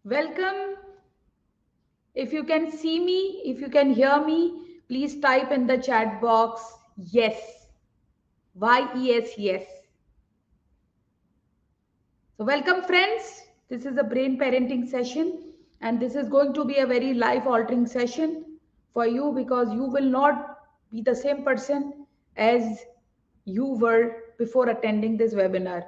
Welcome. If you can see me, if you can hear me, please type in the chat box yes. YES, yes. So, welcome, friends. This is a brain parenting session, and this is going to be a very life altering session for you because you will not be the same person as you were before attending this webinar.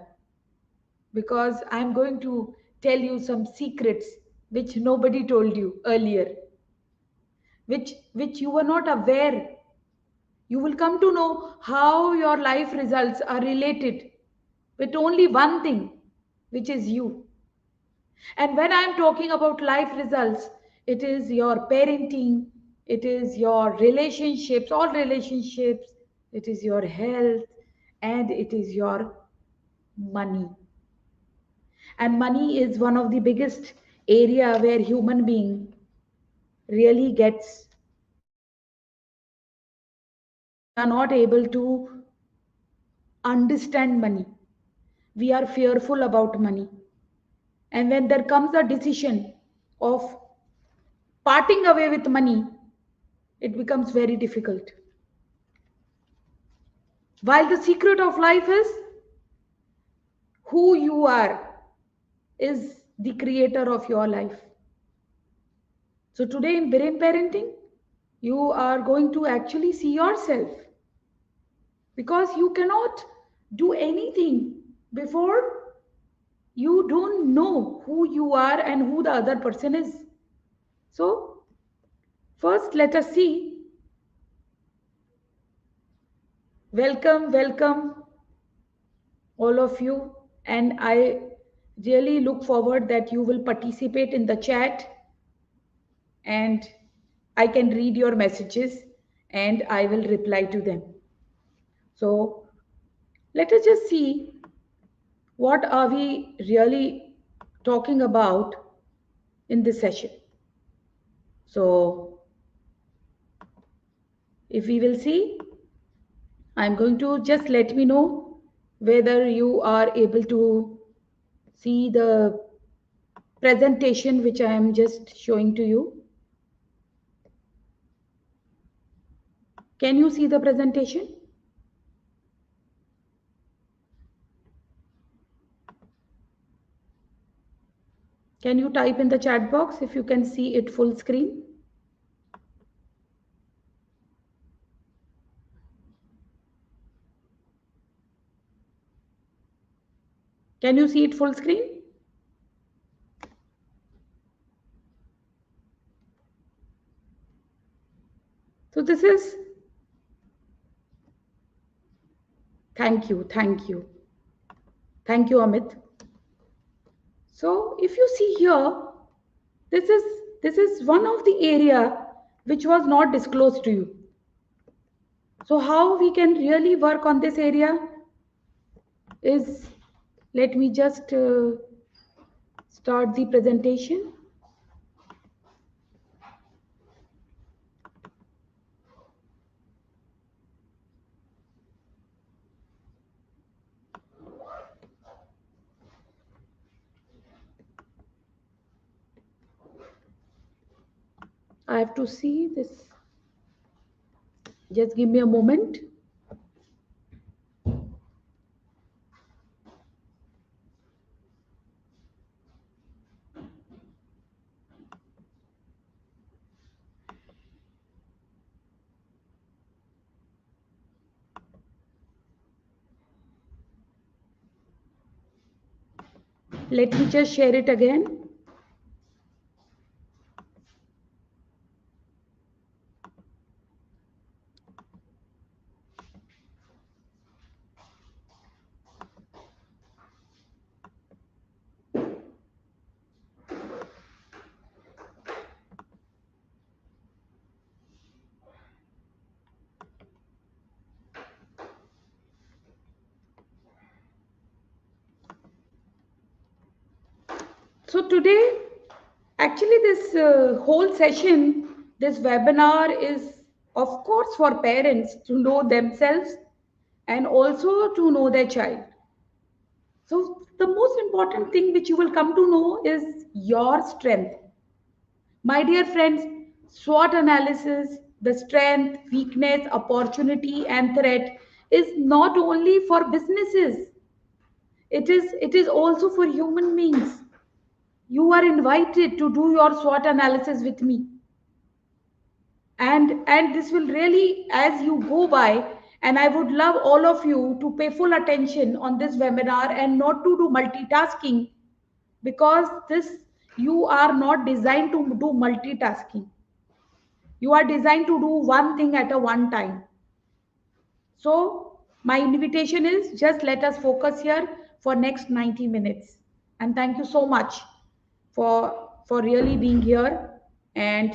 Because I'm going to tell you some secrets which nobody told you earlier, which you were not aware. You will come to know how your life results are related with only one thing, which is you. And when I'm talking about life results, it is your parenting, it is your relationships, all relationships, it is your health, and it is your money. And money is one of the biggest area where human being really gets, we are not able to understand money. We are fearful about money. And when there comes a decision of parting away with money, it becomes very difficult. While the secret of life is who you are, is the creator of your life. So today in brain parenting, you are going to actually see yourself because you cannot do anything before you don't know who you are and who the other person is. So first let us see. Welcome all of you, and I really look forward that you will participate in the chat and I can read your messages and I will reply to them. So let us just see what are we really talking about in this session. So if we will see, I'm going to just let me know whether you are able to see the presentation which I am just showing to you. Can you see the presentation? Can you type in the chat box if you can see it full screen? Can you see it full screen? So this is, thank you, Amit. So if you see here, this is this is one of the area which was not disclosed to you. So how we can really work on this area is, let me just start the presentation. I have to see this. Just give me a moment. Let me just share it again. So today, actually this whole session, this webinar is of course for parents to know themselves and also to know their child. So the most important thing which you will come to know is your strength. My dear friends, SWOT analysis, the strength, weakness, opportunity, and threat is not only for businesses, it is also for human beings. You are invited to do your SWOT analysis with me. And this will really, as you go by, and I would love all of you to pay full attention on this webinar and not to do multitasking, because this, you are not designed to do multitasking. You are designed to do one thing at a one time. So my invitation is, just let us focus here for next 90 minutes. And thank you so much for really being here and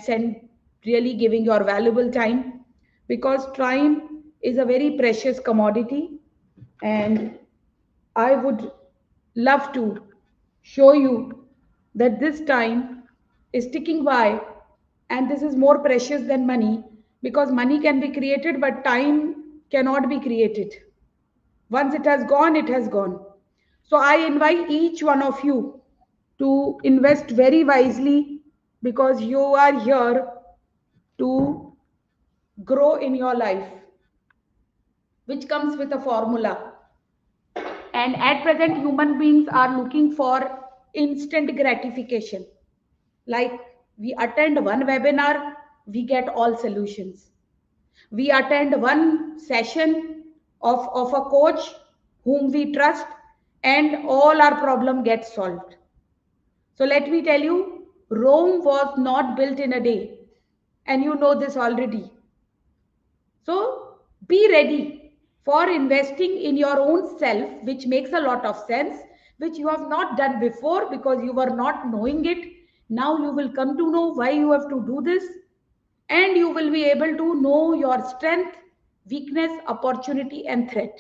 really giving your valuable time, because time is a very precious commodity, and I would love to show you that this time is ticking by, and this is more precious than money, because money can be created but time cannot be created. Once it has gone, it has gone. So I invite each one of you to invest very wisely, because you are here to grow in your life, which comes with a formula. And at present, human beings are looking for instant gratification. Like, we attend one webinar, we get all solutions. We attend one session of a coach whom we trust, and all our problem gets solved. So let me tell you, Rome was not built in a day, and you know this already. So be ready for investing in your own self, which makes a lot of sense, which you have not done before because you were not knowing it. Now you will come to know why you have to do this, and you will be able to know your strength, weakness, opportunity, and threat.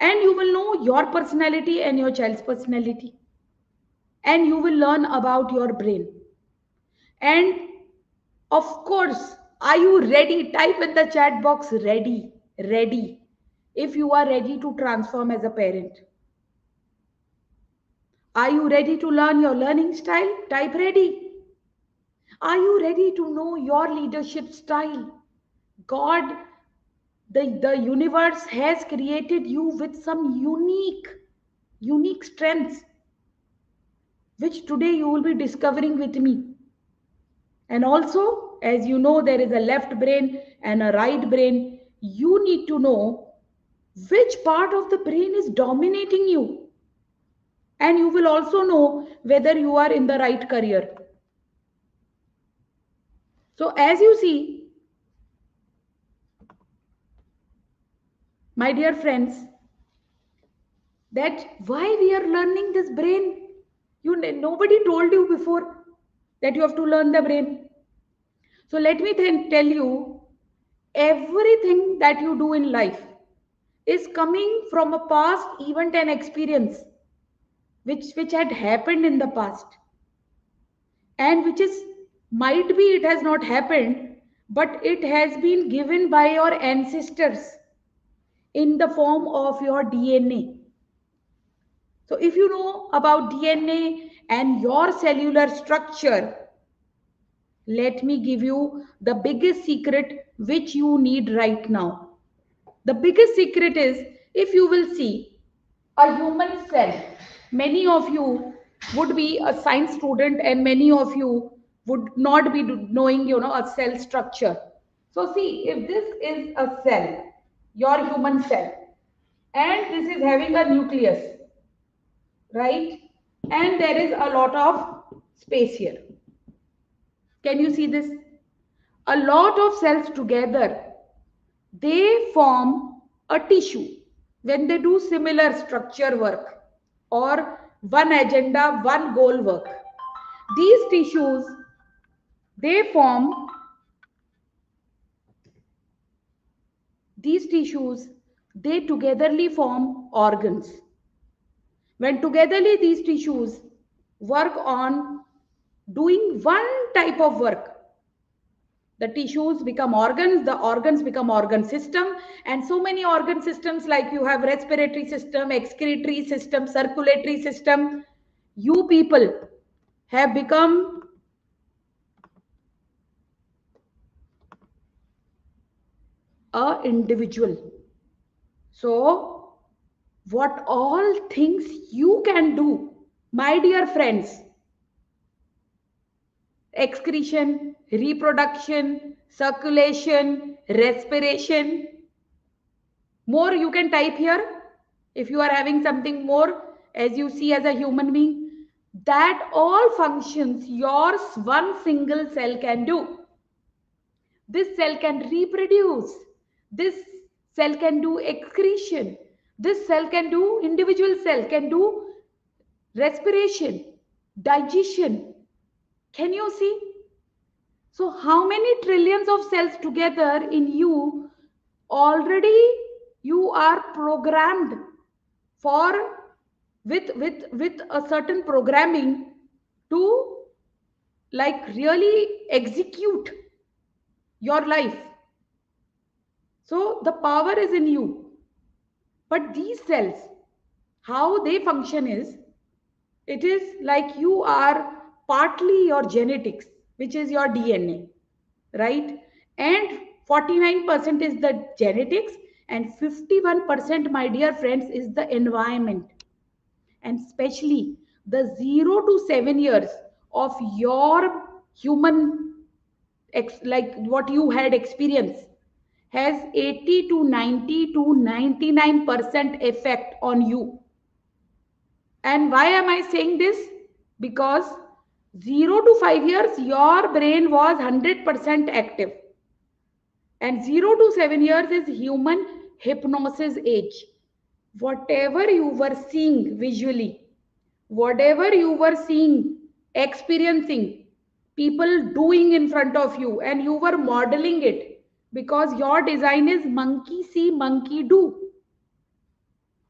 And you will know your personality and your child's personality. And you will learn about your brain. And of course, are you ready? Type in the chat box, ready, ready. If you are ready to transform as a parent. Are you ready to learn your learning style? Type ready. Are you ready to know your leadership style? God, the universe has created you with some unique strengths, which today you will be discovering with me. And also, as you know, there is a left brain and a right brain. You need to know which part of the brain is dominating you. And you will also know whether you are in the right career. So as you see, my dear friends, that why we are learning this brain. Nobody told you before that you have to learn the brain. So let me then tell you, everything that you do in life is coming from a past event and experience which had happened in the past, and which is, might be it has not happened, but it has been given by your ancestors in the form of your DNA. So if you know about DNA and your cellular structure, let me give you the biggest secret which you need right now. The biggest secret is, if you will see a human cell, many of you would be a science student and many of you would not be knowing, a cell structure. So see, if this is a cell, your human cell, and this is having a nucleus, right? And there is a lot of space here. Can you see this? A lot of cells together, they form a tissue when they do similar structure work or one agenda, one goal work. These tissues, they form, these tissues, they togetherly form organs. When togetherly these tissues work on doing one type of work, The tissues become organs, the organs become organ system, and so many organ systems, like you have respiratory system, excretory system, circulatory system. You people have become a individual. So what all things you can do, my dear friends: excretion, reproduction, circulation, respiration. More you can type here if you are having something more, as you see as a human being. That all functions yours one single cell can do. This cell can reproduce. This cell can do excretion. This cell can do, individual cell can do respiration, digestion. Can you see? So how many trillions of cells together in you already you are programmed for, with a certain programming to like really execute your life. So the power is in you. But these cells, how they function is, it is like you are partly your genetics, which is your DNA, right? And 49% is the genetics, and 51%, my dear friends, is the environment. And especially the 0 to 7 years of your human, like what you had experience, has 80 to 90 to 99% effect on you. And why am I saying this? Because 0 to 5 years your brain was 100% active, and 0 to 7 years is human hypnosis age. Whatever you were seeing visually, whatever you were seeing, experiencing, people doing in front of you, and you were modeling it, because your design is monkey see monkey do.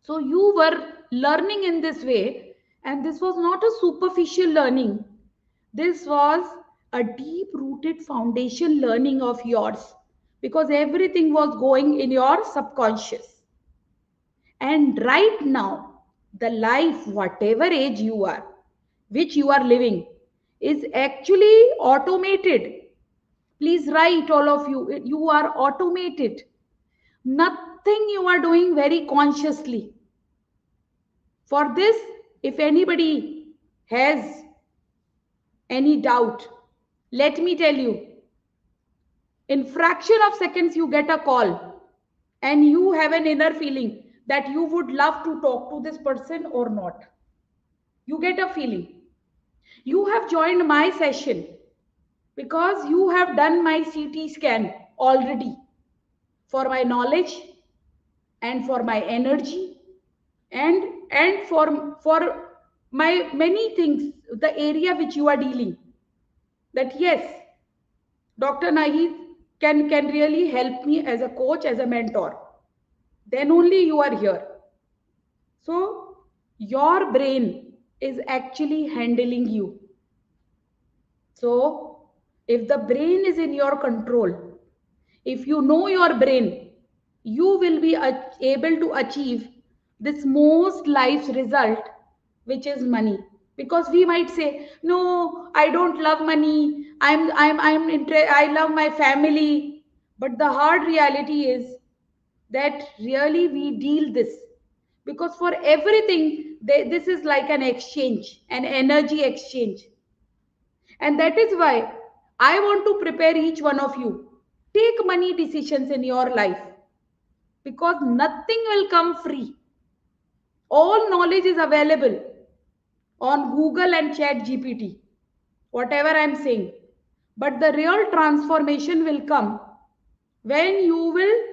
So you were learning in this way, and this was not a superficial learning. This was a deep rooted foundation learning of yours, because everything was going in your subconscious. And right now, the life, whatever age you are, which you are living, is actually automated. Please write, all of you, you are automated. Nothing you are doing very consciously. For this, if anybody has any doubt, let me tell you, in fraction of seconds you get a call, and you have an inner feeling that you would love to talk to this person or not. You get a feeling. You have joined my session because you have done my CT scan already, for my knowledge and for my energy, and for my many things, the area which you are dealing, that yes, Dr. Naheed can really help me as a coach, as a mentor. Then only you are here. So your brain is actually handling you. So if the brain is in your control, if you know your brain, you will be able to achieve this most life's result, which is money. Because we might say, no, I don't love money, I love my family. But the hard reality is that really we deal this, because for everything this is like an exchange, an energy exchange. And that is why I want to prepare each one of you. Take money decisions in your life, because nothing will come free. All knowledge is available on Google and Chat GPT, whatever I'm saying. But the real transformation will come when you will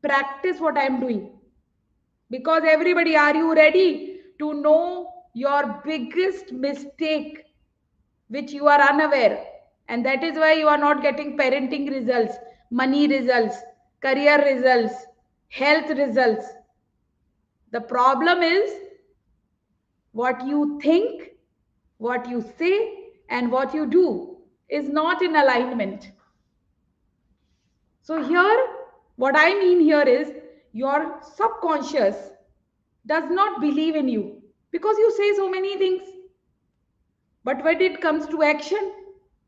practice what I'm doing. Because everybody, are you ready to know your biggest mistake, which you are unaware? And that is why you are not getting parenting results, money results, career results, health results. The problem is what you think, what you say, and what you do is not in alignment. So here, what I mean here is your subconscious does not believe in you because you say so many things. But when it comes to action,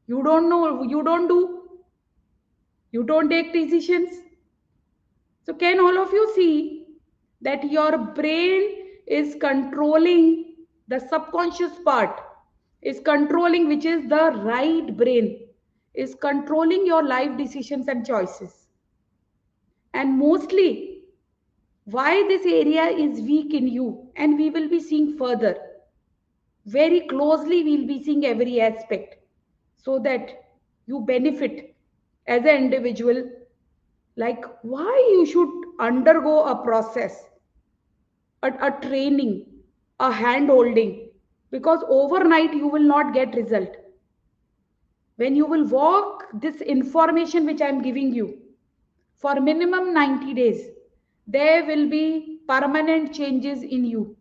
you don't know, you don't do, you don't take decisions. So can all of you see that your brain is controlling the subconscious part, is controlling, which is the right brain, is controlling your life decisions and choices. And mostly why this area is weak in you, and we will be seeing further. Very closely we'll be seeing every aspect so that you benefit as an individual, like why you should undergo a process, a training, a hand holding, because overnight you will not get result. When you will walk this information which I am giving you for minimum 90 days, there will be permanent changes in you.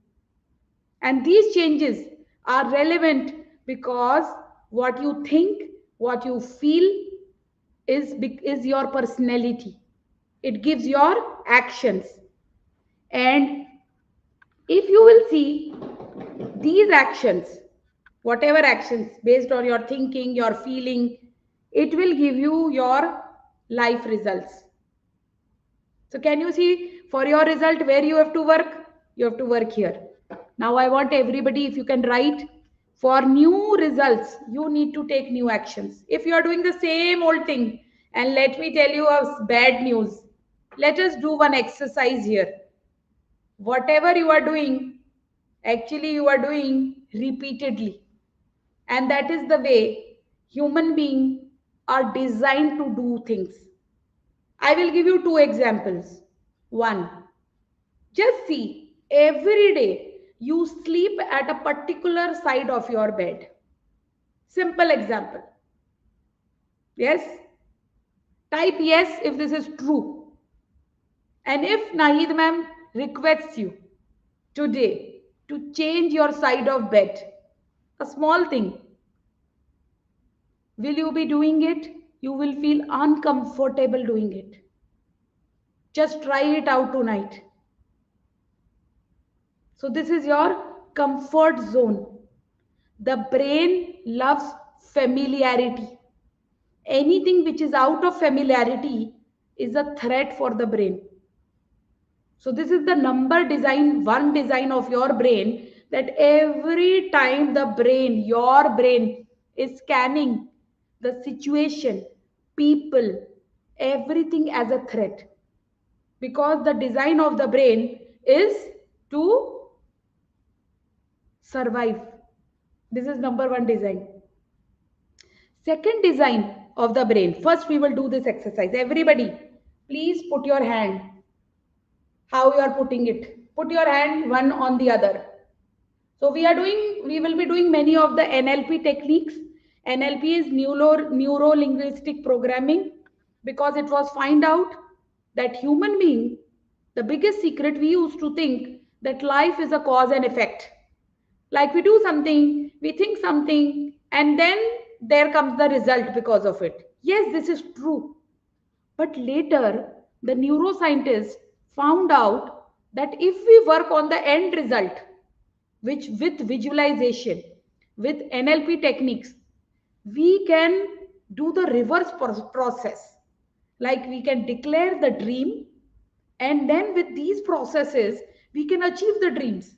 And these changes are relevant because what you think, what you feel is your personality. It gives your actions. And if you will see these actions, whatever actions based on your thinking, your feeling, it will give you your life results. So can you see for your result where you have to work? You have to work here. Now I want everybody, if you can write, for new results, you need to take new actions. If you are doing the same old thing, and let me tell you a bad news, let us do one exercise here. Whatever you are doing, actually you are doing repeatedly. And that is the way human beings are designed to do things. I will give you two examples. One, just see, every day you sleep at a particular side of your bed. Simple example. Yes? Type yes if this is true. And if Naheed ma'am requests you today to change your side of bed, a small thing, will you be doing it? You will feel uncomfortable doing it. Just try it out tonight. So this is your comfort zone. The brain loves familiarity. Anything which is out of familiarity is a threat for the brain. So this is the number design, one design of your brain, that every time the brain, your brain is scanning the situation, people, everything as a threat. Because the design of the brain is to survive. This is number one design. Second design of the brain. First, we will do this exercise. Everybody, please put your hand. How you are putting it? Put your hand one on the other. So we will be doing many of the NLP techniques. NLP is neuro-linguistic programming, because it was found out that human being, the biggest secret, we used to think that life is a cause and effect. Like we do something, we think something, and then there comes the result because of it. Yes, this is true. But later, the neuroscientists found out that if we work on the end result, which with visualization, with NLP techniques, we can do the reverse process. Like we can declare the dream, and then with these processes, we can achieve the dreams.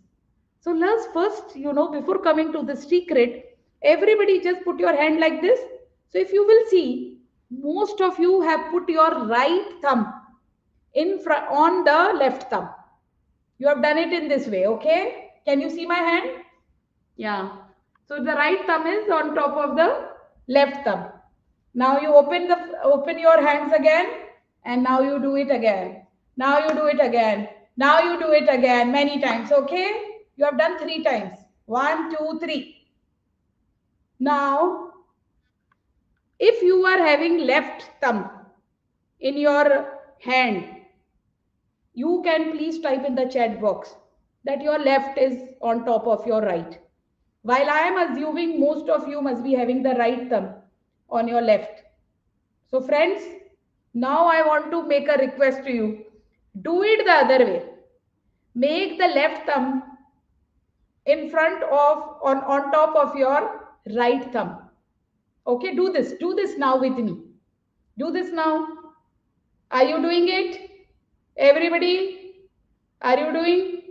So let's first, before coming to the secret, everybody just put your hand like this. So if you will see, most of you have put your right thumb in front on the left thumb. You have done it in this way, okay? Can you see my hand? Yeah. So the right thumb is on top of the left thumb. Now you open your hands again, and now you do it again. Now you do it again. Now you do it again many times, okay? You have done 3 times. 1, 2, 3. Now, if you are having left thumb in your hand, you can please type in the chat box that your left is on top of your right. While I am assuming most of you must be having the right thumb on your left. So friends, Now I want to make a request to you. Do it the other way. Make the left thumb in front of, on top of your right thumb. Okay, do this. Do this now with me. Do this now. Are you doing it? Everybody, are you doing?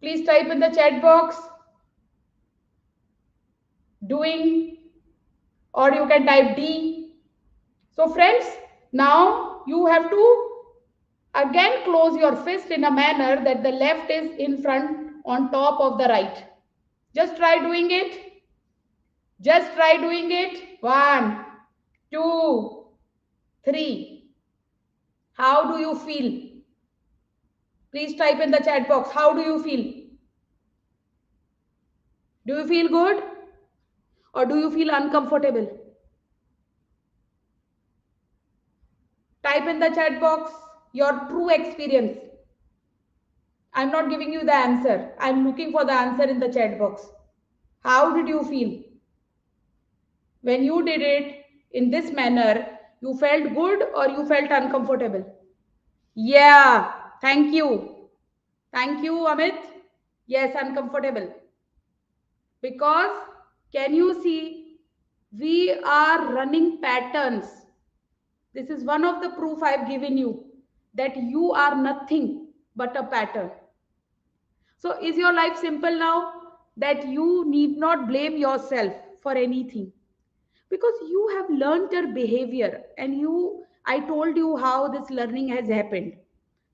Please type in the chat box. Doing, or you can type D. So friends, now you have to again close your fist in a manner that the left is in front on top of the right. Just try doing it. Just try doing it. 1, 2, 3. How do you feel? Please type in the chat box. How do you feel? Do you feel good? Or do you feel uncomfortable? Type in the chat box your true experience. I'm not giving you the answer. I'm looking for the answer in the chat box. How did you feel? When you did it in this manner, you felt good or you felt uncomfortable? Yeah, thank you. Thank you, Amit. Yes, uncomfortable. Because can you see, we are running patterns. This is one of the proof I've given you that you are nothing but a pattern. So is your life simple now? That you need not blame yourself for anything, because you have learned your behavior, and I told you how this learning has happened.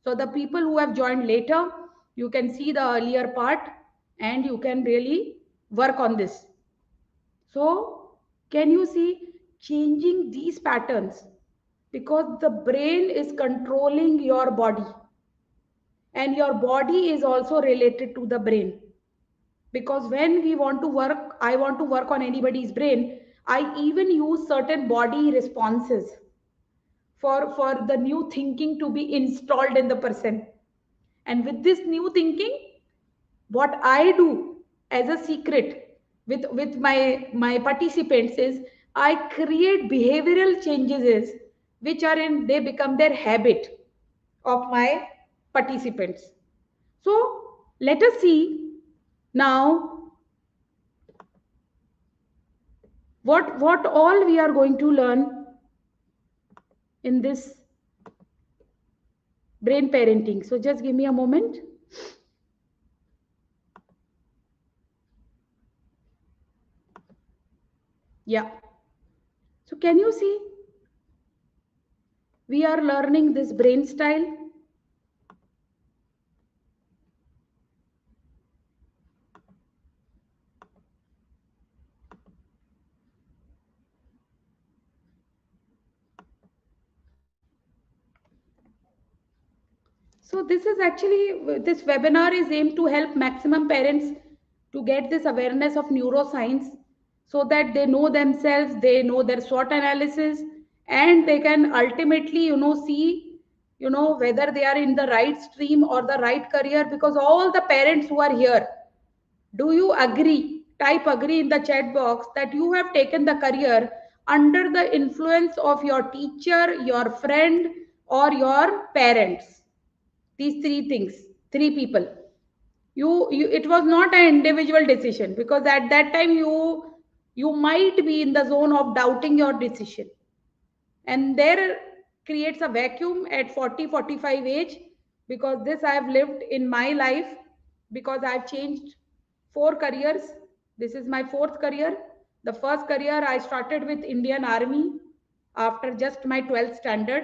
So the people who have joined later, you can see the earlier part and you can really work on this. So can you see changing these patterns, because the brain is controlling your body and your body is also related to the brain. Because when we want to work, I want to work on anybody's brain, I even use certain body responses for the new thinking to be installed in the person. And with this new thinking, what I do as a secret with my participants is I create behavioral changes which are in, they become their habit of my participants. So let us see now what all we are going to learn in this brain parenting. So just give me a moment. Yeah. So can you see? We are learning this brain style. So this is actually, this webinar is aimed to help maximum parents to get this awareness of neuroscience, so that they know themselves, they know their SWOT analysis, and they can ultimately, see, whether they are in the right stream or the right career. Because all the parents who are here, do you agree? Type agree in the chat box that you have taken the career under the influence of your teacher, your friend, or your parents. These three things, three people. You it was not an individual decision, because at that time you might be in the zone of doubting your decision, and there creates a vacuum at 40-45 age. Because this I have lived in my life, because I've changed 4 careers. This is my 4th career. The first career I started with Indian Army after just my 12th standard,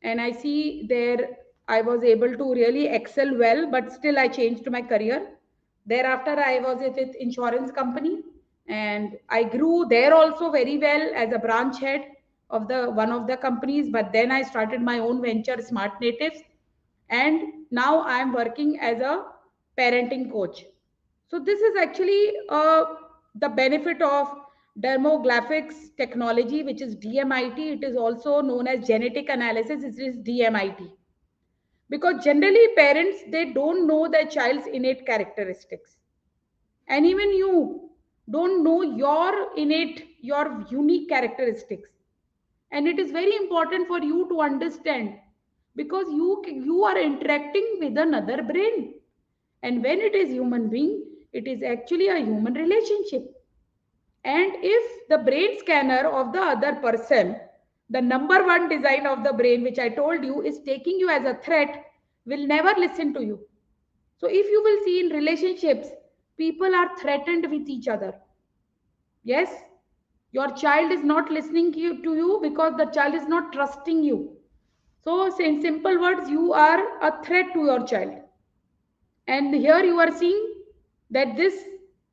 and I see there I was able to really excel well, but still I changed my career. Thereafter I was with insurance company, and I grew there also very well as a branch head of the one of the companies. But then I started my own venture, Smartnatives, and now I am working as a parenting coach. So this is actually the benefit of demographics technology, which is DMIT. It is also known as genetic analysis. It is DMIT. Because generally parents, they don't know their child's innate characteristics. And even you don't know your innate, your unique characteristics. And it is very important for you to understand, because you are interacting with another brain. And when it is human being, it is actually a human relationship. And if the brain scanner of the other person, the number one design of the brain, which I told you, is taking you as a threat, will never listen to you. So if you will see in relationships, people are threatened with each other. Yes, your child is not listening to you because the child is not trusting you. So in simple words, you are a threat to your child. And here you are seeing that this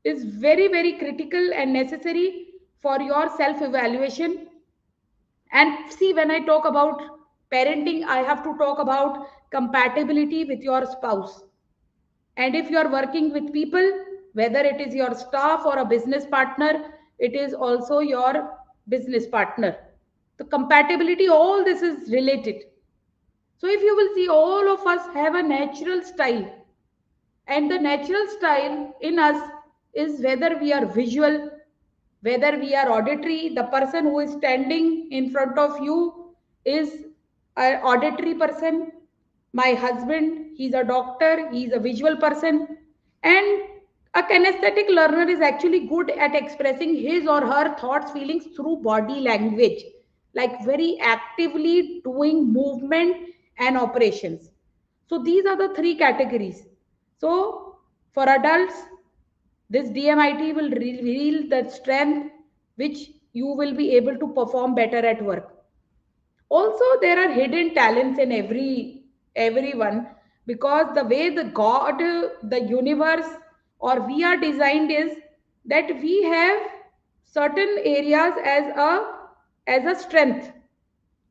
is very, very critical and necessary for your self evaluation. And see, when I talk about parenting, I have to talk about compatibility with your spouse. And if you are working with people, whether it is your staff or a business partner, it is also your business partner. The compatibility, all this is related. So if you will see, all of us have a natural style. And the natural style in us is whether we are visual, whether we are auditory. The person who is standing in front of you is an auditory person. My husband, he's a doctor, he's a visual person. And a kinesthetic learner is actually good at expressing his or her thoughts, feelings through body language, like very actively doing movement and operations. So these are the three categories. So for adults, this DMIT will reveal the strength which you will be able to perform better at work. Also, there are hidden talents in everyone, because the way the God, the universe, or we are designed is that we have certain areas as a strength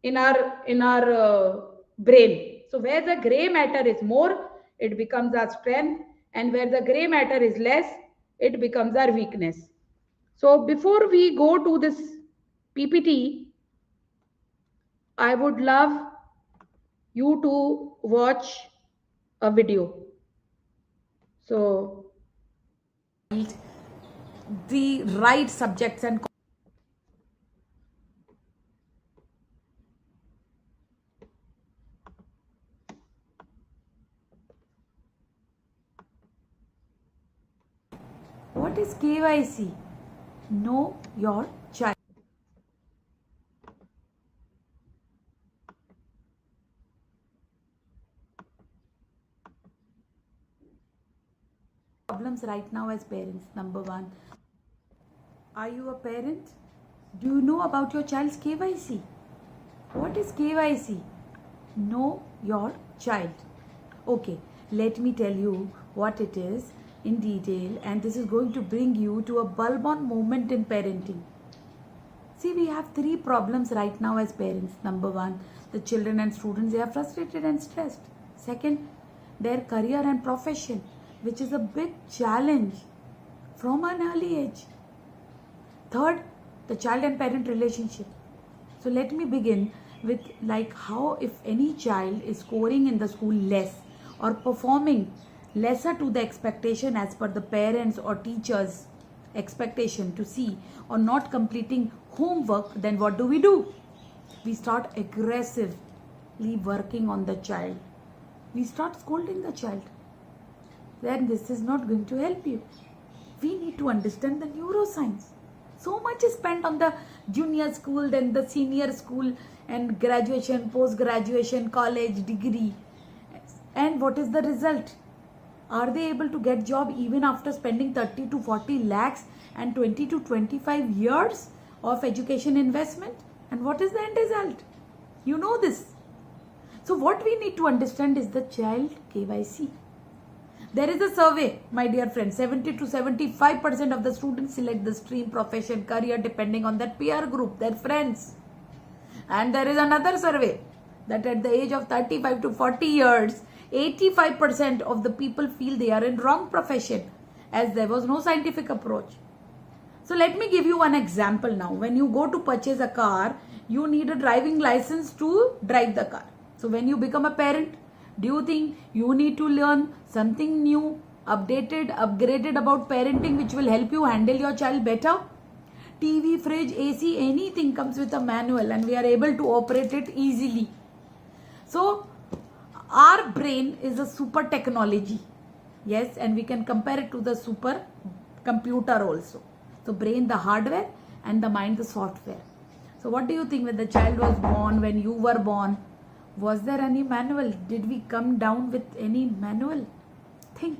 in our brain. So where the gray matter is more, it becomes our strength, and where the gray matter is less, it becomes our weakness. So before we go to this PPT, I would love you to watch a video. So the right subjects and what is KYC? Know your child. Problems right now as parents. Number one, are you a parent? Do you know about your child's KYC? What is KYC? Know your child. Okay, let me tell you what it is in detail, and this is going to bring you to a bulb on moment in parenting. See, we have three problems right now as parents. Number one, the children and students, they are frustrated and stressed. Second, their career and profession, which is a big challenge from an early age. Third, the child and parent relationship. So let me begin with like how if any child is scoring in the school less or performing lesser to the expectation as per the parents or teachers expectation to see, or not completing homework, then what do? We start aggressively working on the child. We start scolding the child. Then this is not going to help you. We need to understand the neuroscience. So much is spent on the junior school, then the senior school, and graduation, post-graduation, college, degree. And what is the result? Are they able to get job even after spending 30 to 40 lakhs and 20 to 25 years of education investment? And what is the end result? You know this. So what we need to understand is the child KYC. There is a survey, my dear friends, 70 to 75% of the students select the stream, profession, career depending on their peer group, their friends. And there is another survey that at the age of 35 to 40 years, 85% of the people feel they are in wrong profession, as there was no scientific approach. So let me give you one example now. When you go to purchase a car, you need a driving license to drive the car. So when you become a parent, do you think you need to learn something new, updated, upgraded about parenting which will help you handle your child better? TV, fridge, AC, anything comes with a manual and we are able to operate it easily. So our brain is a super technology. Yes, and we can compare it to the super computer also. So brain the hardware and the mind the software. So what do you think, when the child was born, when you were born, was there any manual? Did we come down with any manual? Think.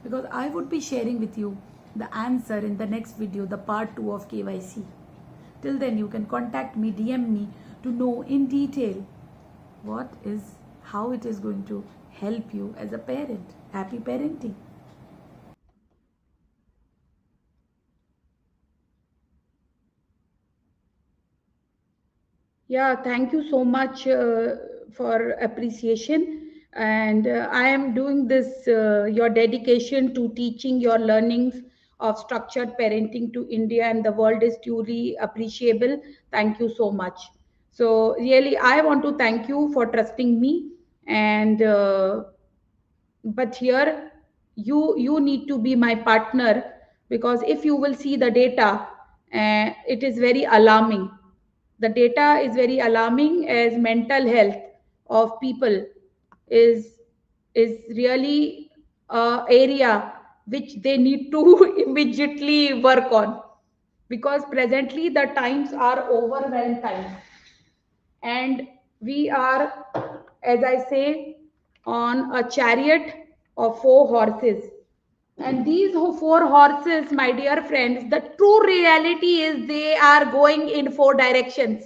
Because I would be sharing with you the answer in the next video, the part 2 of KYC. Till then, you can contact me, DM me to know in detail how it is going to help you as a parent. Happy parenting. Yeah, thank you so much for appreciation. And I am doing this, your dedication to teaching your learnings of structured parenting to India and the world is truly appreciable. Thank you so much. So, really, I want to thank you for trusting me. And but here, you need to be my partner, because if you will see the data, it is very alarming. The data is very alarming, as mental health of people is is really a area which they need to immediately work on, because presently the times are overwhelmed times, and we are, as I say, on a chariot of 4 horses. And these 4 horses, my dear friends, the true reality is they are going in 4 directions.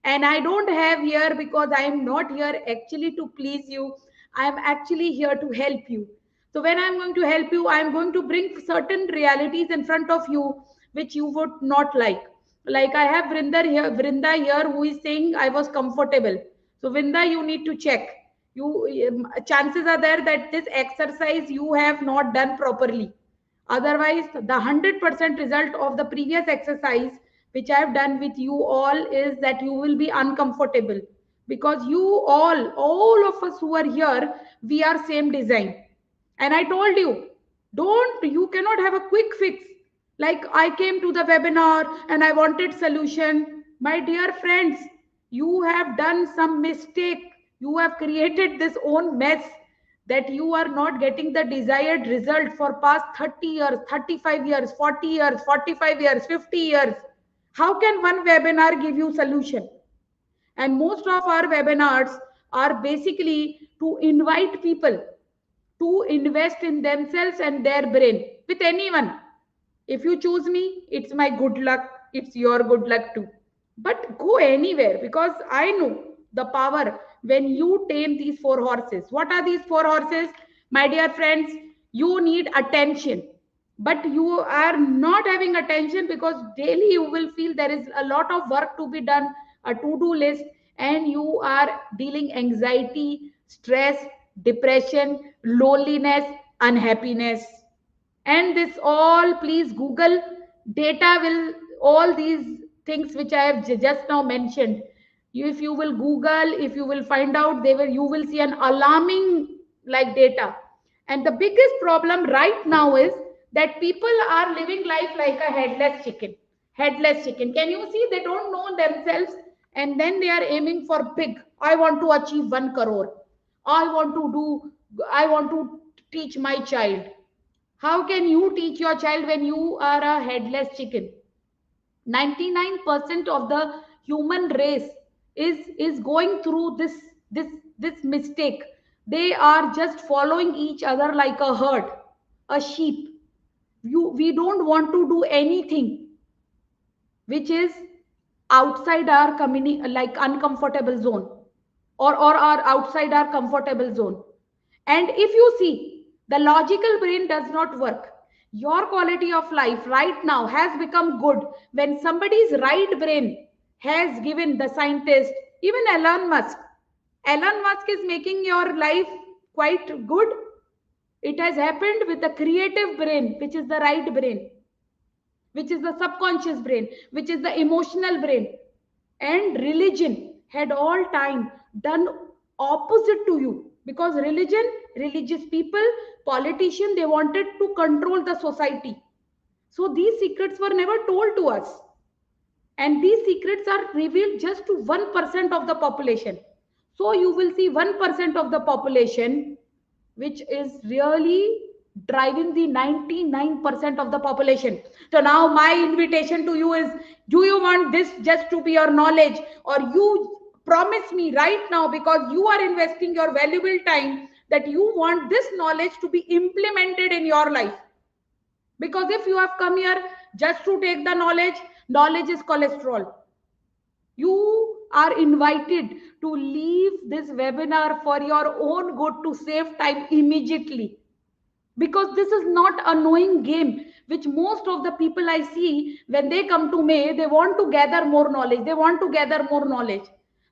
And I don't have here, because I am not here actually to please you. I am actually here to help you. So when I'm going to help you, I'm going to bring certain realities in front of you which you would not like. I have Vrinda here who is saying I was comfortable. So Vrinda, you need to check. You chances are there that this exercise you have not done properly. Otherwise, the 100% result of the previous exercise, which I have done with you all, is that you will be uncomfortable, because all of us who are here, we are same design. And I told you, you cannot have a quick fix. Like, I came to the webinar and I wanted solution. My dear friends, you have done some mistake. You have created this own mess, that you are not getting the desired result for past 30 years, 35 years, 40 years, 45 years, 50 years. How can one webinar give you solution? And most of our webinars are basically to invite people to invest in themselves and their brain with anyone. If you choose me, it's my good luck. It's your good luck too. But go anywhere, because I know the power when you tame these 4 horses. What are these 4 horses? My dear friends, you need attention. But you are not having attention, because daily you will feel there is a lot of work to be done, a to-do list, and you are dealing anxiety, stress, depression, loneliness, unhappiness. And this all, please Google. Data will, all these things which I have just now mentioned, if you will Google, if you will find out, you will see an alarming like data. And the biggest problem right now is that people are living life like a headless chicken. Can you see? They don't know themselves, and then they are aiming for big. I want to achieve 1 crore. I want to teach my child. How can you teach your child when you are a headless chicken? 99% of the human race is going through this mistake. They are just following each other like a herd, a sheep. We don't want to do anything which is outside our community, like uncomfortable zone, or are outside our comfortable zone. And if you see, the logical brain does not work. Your quality of life right now has become good when somebody's right brain has given the scientist, even Elon Musk. Elon Musk is making your life quite good. It has happened with the creative brain, which is the right brain, which is the subconscious brain, which is the emotional brain. And religion had all time done opposite to you, because religion, religious people, politician, they wanted to control the society. So these secrets were never told to us. And these secrets are revealed just to 1% of the population. So you will see 1% of the population, which is really driving the 99% of the population. So now my invitation to you is, do you want this just to be your knowledge, or you promise me right now, because you are investing your valuable time, that you want this knowledge to be implemented in your life? Because if you have come here just to take the knowledge, knowledge is cholesterol. You are invited to leave this webinar for your own good, to save time immediately. Because this is not a knowing game, which most of the people I see, when they come to me, they want to gather more knowledge. They want to gather more knowledge.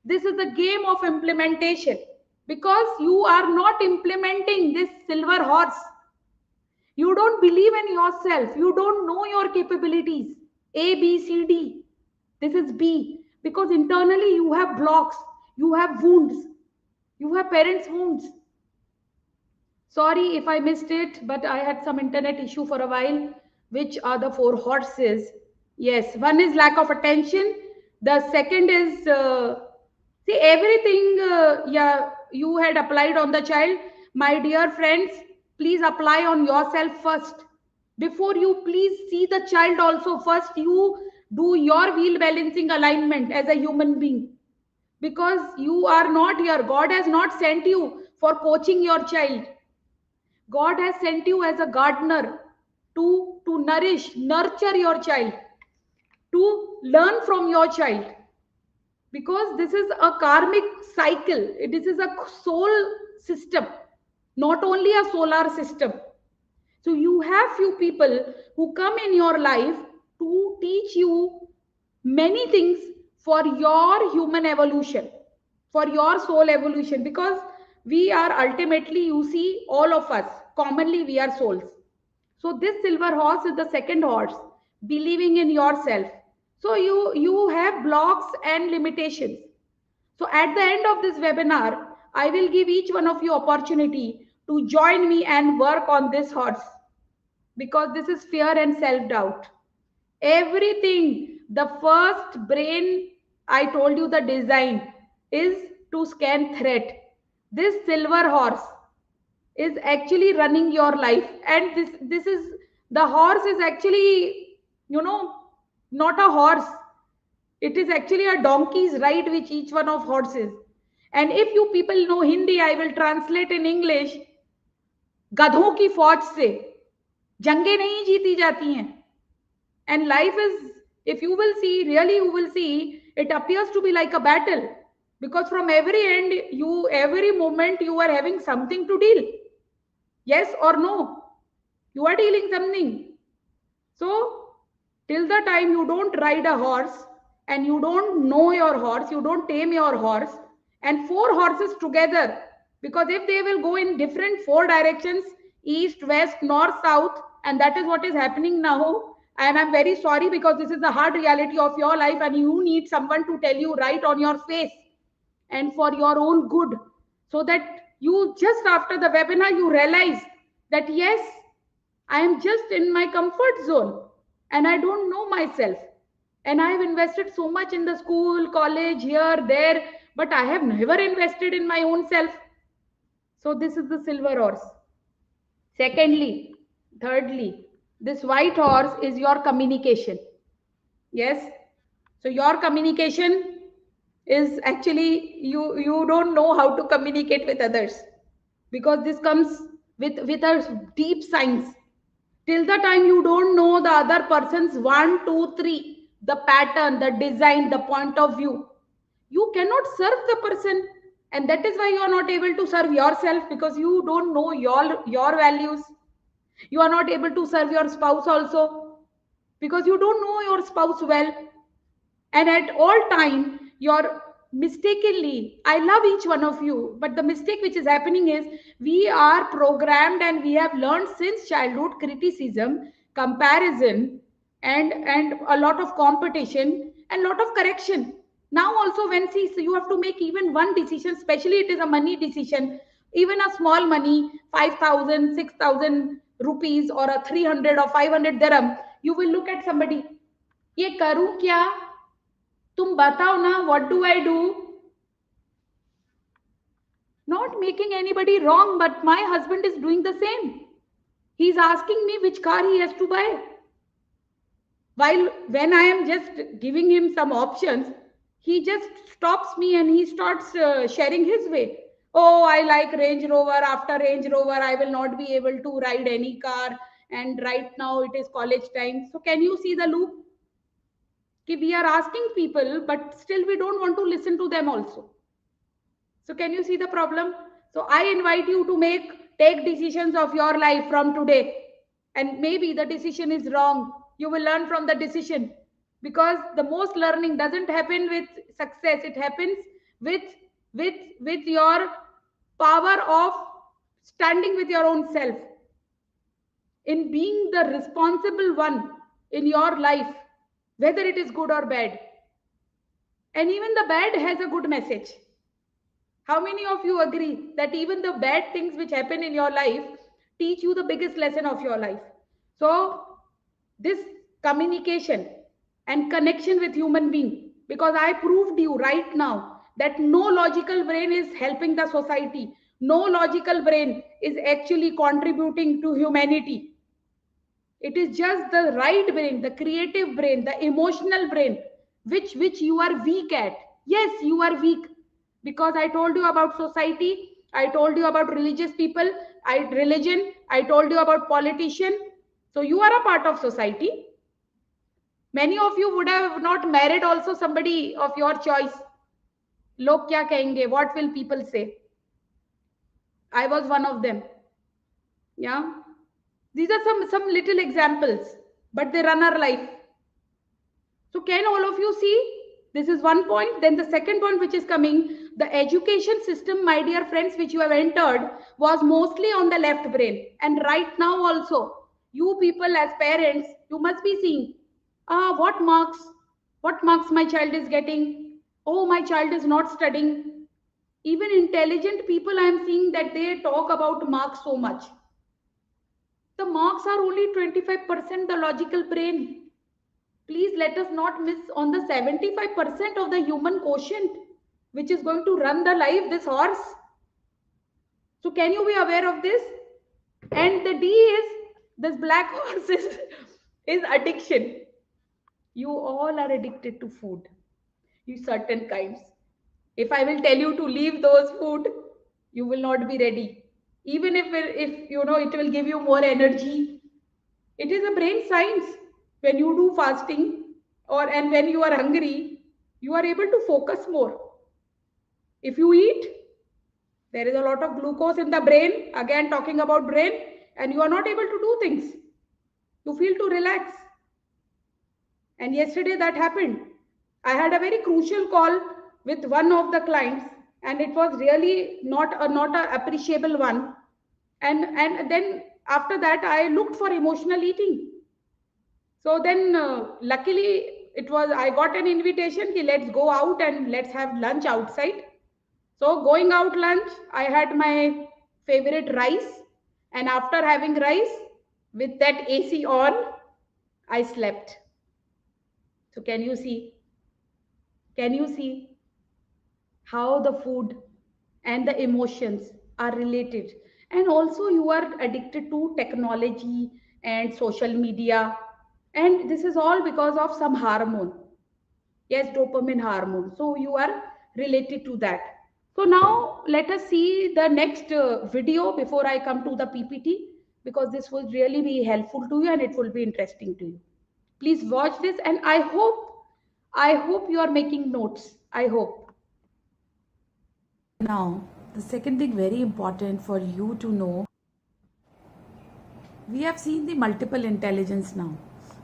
This is a game of implementation. Because you are not implementing this silver horse. You don't believe in yourself. You don't know your capabilities. A, B, C, D. This is B. Because internally you have blocks. You have wounds. You have parents' wounds. Sorry if I missed it, but I had some internet issue for a while. Which are the four horses? Yes, one is lack of attention. The second is, see, everything, yeah, you had applied on the child. My dear friends, please apply on yourself first. Before you please see the child also, first you do your wheel balancing alignment as a human being. Because you are not here. God has not sent you for coaching your child. God has sent you as a gardener to nourish, nurture your child, to learn from your child. Because this is a karmic cycle. This is a soul system, not only a solar system. So you have few people who come in your life to teach you many things for your human evolution, for your soul evolution. Because we are ultimately, you see, all of us, commonly we are souls. So this silver horse is the second horse, believing in yourself. So you have blocks and limitations. So at the end of this webinar, I will give each one of you opportunity to join me and work on this horse, because this is fear and self-doubt. Everything, the first brain, I told you the design is to scan threat. This silver horse is actually running your life, and this is, the horse is actually, not a horse. It is actually a donkey's ride, which each one of horses. And if you people know Hindi, I will translate in English. गधों की फौज से जंगें नहीं जीती जाती हैं. And life is, if you will see, really you will see, it appears to be like a battle. Because from every end, every moment you are having something to deal. Yes or no? You are dealing something. So, till the time you don't ride a horse and you don't know your horse, you don't tame your horse, and four horses together, because if they will go in different four directions, east, west, north, south, and that is what is happening now. And I'm very sorry, because this is the hard reality of your life, and you need someone to tell you right on your face, and for your own good, so that you, just after the webinar, you realize that yes, I am just in my comfort zone and I don't know myself. And I have invested so much in the school, college, here, there, but I have never invested in my own self. So this is the silver horse. Secondly, thirdly, this white horse is your communication. Yes. So your communication is actually, you don't know how to communicate with others, because this comes with a deep science. Till the time you don't know the other person's 1, 2, 3, the pattern, the design, the point of view, you cannot serve the person. And that is why you are not able to serve yourself, because you don't know your values. You are not able to serve your spouse also, because you don't know your spouse well. And at all time, you're mistakenly, I love each one of you, but the mistake which is happening is, we are programmed and we have learned since childhood criticism, comparison, and a lot of competition and lot of correction. Now also, when see, so you have to make even one decision, especially it is a money decision, even a small money, 5,000, 6,000 rupees, or a 300 or 500 dirham, You will look at somebody, ये करूं क्या, तुम बताओ ना, what do I do? Not making anybody wrong, but my husband is doing the same. He's asking me which car he has to buy. While when I am just giving him some options, he just stops me and he starts sharing his way. Oh, I like Range Rover. After Range Rover, I will not be able to ride any car. And right now it is college time. So can you see the loop? We are asking people, but still we don't want to listen to them also. So can you see the problem? So I invite you to take decisions of your life from today. And maybe the decision is wrong. You will learn from the decision, because the most learning doesn't happen with success. It happens with your power of standing with your own self, in being the responsible one in your life, whether it is good or bad. And even the bad has a good message. How many of you agree that even the bad things which happen in your life teach you the biggest lesson of your life? So this communication and connection with human being, because I proved you right now that no logical brain is helping the society. No logical brain is actually contributing to humanity. It is just the right brain, the creative brain, the emotional brain, which you are weak at. Yes, you are weak, because I told you about society, I told you about religious people, religion, I told you about politician. So you are a part of society. Many of you would have not married also somebody of your choice. Log kya kahenge? What will people say? I was one of them. Yeah. These are some little examples, but they run our life. So can all of you see? This is one point. Then the second point which is coming, the education system, my dear friends, which you have entered was mostly on the left brain. And right now also, you people as parents, you must be seeing, what marks my child is getting. Oh, my child is not studying. Even intelligent people, I am seeing that they talk about marks so much. The marks are only 25% the logical brain. Please let us not miss on the 75% of the human quotient, which is going to run the life, this horse. So can you be aware of this? And the D is, this black horse is addiction. You all are addicted to food, you certain kinds. If I will tell you to leave those food, you will not be ready. Even if you know it will give you more energy. It is a brain science. When you do fasting, and when you are hungry, you are able to focus more. If you eat, there is a lot of glucose in the brain, again talking about brain, and you are not able to do things. You feel to relax. And yesterday that happened. I had a very crucial call with one of the clients, and it was really not a appreciable one. And then after that, I looked for emotional eating. So then luckily I got an invitation, let's go out and let's have lunch outside. So going out lunch, I had my favorite rice, and after having rice with that AC on, I slept. So can you see how the food and the emotions are related? And also you are addicted to technology and social media, and this is all because of some hormone. Yes, dopamine hormone. So you are related to that. So now let us see the next video before I come to the PPT, because this will really be helpful to you and it will be interesting to you. Please watch this, and I hope you are making notes. I hope. Now, the second thing very important for you to know, we have seen the multiple intelligence now.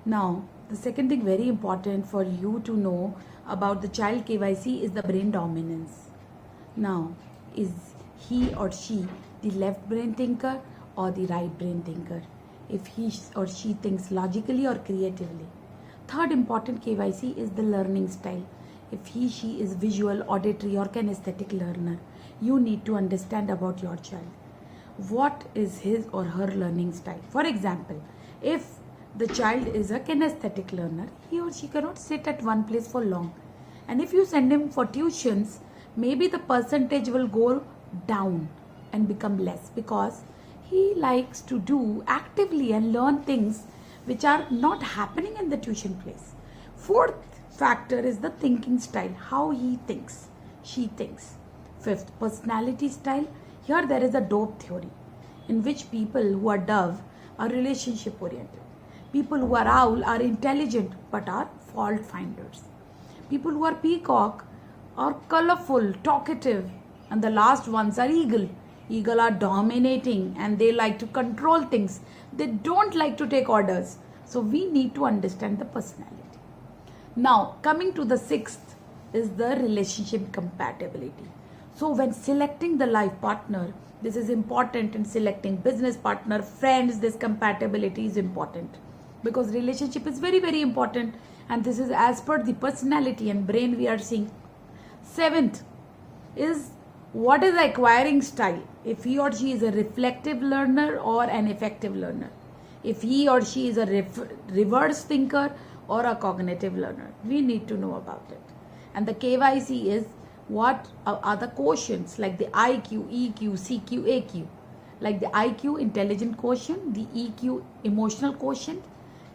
Now, the second thing very important for you to know about the child KYC is the brain dominance. Now, is he or she the left brain thinker or the right brain thinker? If he or she thinks logically or creatively. Third important KYC is the learning style. If he, she is visual, auditory or kinesthetic learner, you need to understand about your child. What is his or her learning style? For example, if the child is a kinesthetic learner. He or she cannot sit at one place for long. And if you send him for tuitions, maybe the percentage will go down and become less, because he likes to do actively and learn things which are not happening in the tuition place. Fourth factor is the thinking style, how he thinks, she thinks. Fifth, personality style. Here there is a dope theory in which people who are dove are relationship oriented. People who are owl are intelligent but are fault finders. People who are peacock are colorful, talkative, and the last ones are eagle. Eagle are dominating and they like to control things. They don't like to take orders. So we need to understand the personality. Now, coming to the sixth is the relationship compatibility. So when selecting the life partner, this is important. In selecting business partner, friends, this compatibility is important, because relationship is very, very important, and this is as per the personality and brain we are seeing. Seventh is what is the acquiring style, if he or she is a reflective learner or an effective learner, if he or she is a reverse thinker or a cognitive learner. We need to know about it. And the KYC is what are the quotients, like the IQ, EQ, CQ, AQ. Like the IQ, intelligent quotient, the EQ, emotional quotient,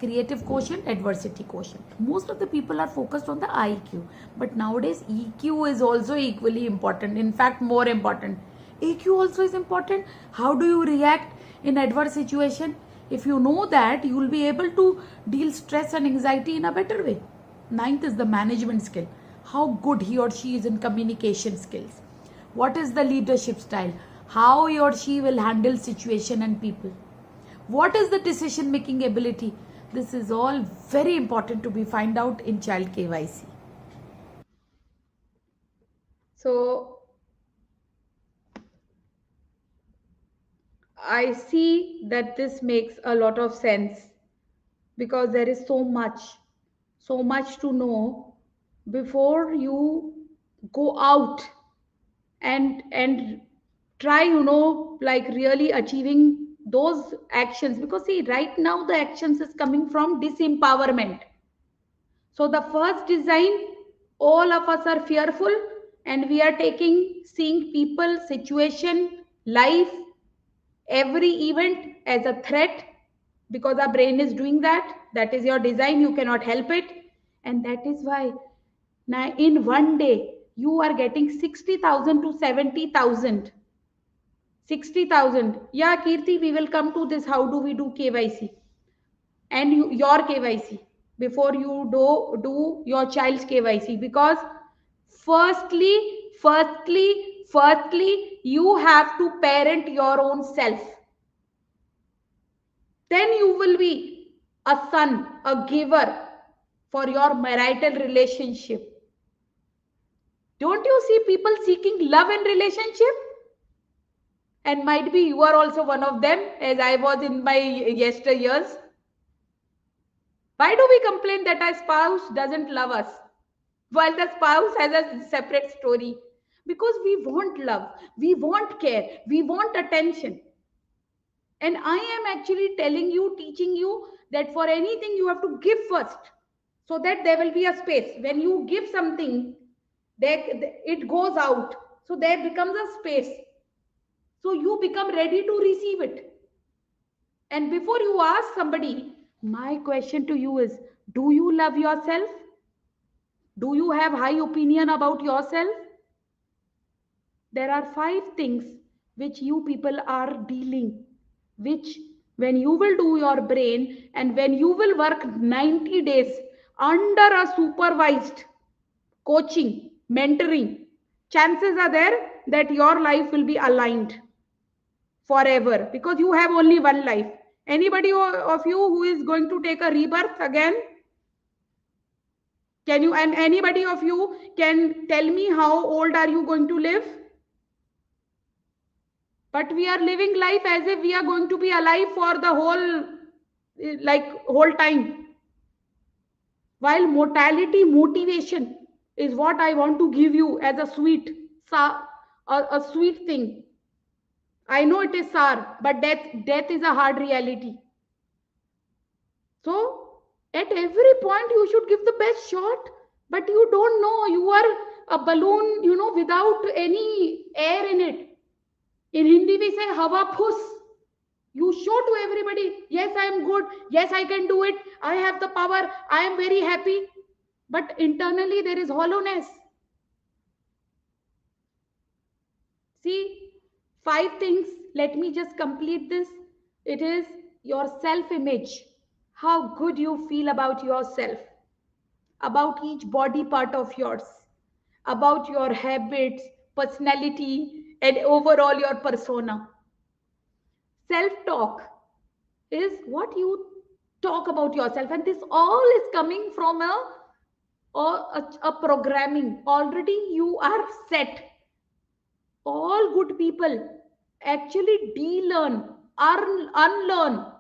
creative quotient, adversity quotient. Most of the people are focused on the IQ, but nowadays EQ is also equally important, in fact more important. AQ also is important. How do you react in adverse situation? If you know that, you will be able to deal stress and anxiety in a better way. Ninth is the management skill, how good he or she is in communication skills. What is the leadership style, how he or she will handle situation and people. What is the decision making ability? This is all very important to be find out in child KYC. So I see that this makes a lot of sense, because there is so much to know before you go out and try, like really achieving those actions. Because see, right now the actions is coming from disempowerment. So the first design, all of us are fearful, and we are seeing people, situation, life, every event as a threat, because our brain is doing that. That is your design, you cannot help it. And that is why now in one day you are getting 60,000 to 70,000. 60,000. Yeah, Kirti, we will come to this. How do we do KYC? And your KYC before you do your child's KYC. Because firstly, you have to parent your own self. Then you will be a son, a giver for your marital relationship. Don't you see people seeking love in relationship? And might be you are also one of them, as I was in my yesteryears. Why do we complain that our spouse doesn't love us, while the spouse has a separate story? Because we want love, we want care, we want attention. And I am actually telling you, teaching you that for anything you have to give first, so that there will be a space. When you give something, it goes out. So there becomes a space. So you become ready to receive it. And before you ask somebody, my question to you is, do you love yourself? Do you have high opinion about yourself? There are 5 things which you people are dealing, which when you will do your brain and when you will work 90 days under a supervised coaching, mentoring, chances are there that your life will be aligned forever, because you have only one life. Anybody of you who is going to take a rebirth again? Can you, and anybody of you can tell me how old are you going to live? But we are living life as if we are going to be alive for the whole time. While mortality motivation is what I want to give you as a sweet thing. I know it is sour, but death is a hard reality. So at every point you should give the best shot, but you don't know. You are a balloon, without any air in it. In Hindi we say hawa phus. You show to everybody, yes, I am good, yes, I can do it, I have the power, I am very happy. But internally there is hollowness. See, 5 things. Let me just complete this. It is your self image. How good you feel about yourself, about each body part of yours, about your habits, personality, and overall your persona. Self talk is what you talk about yourself, and this all is coming from a programming. Already you are set. All good people actually de-learn, unlearn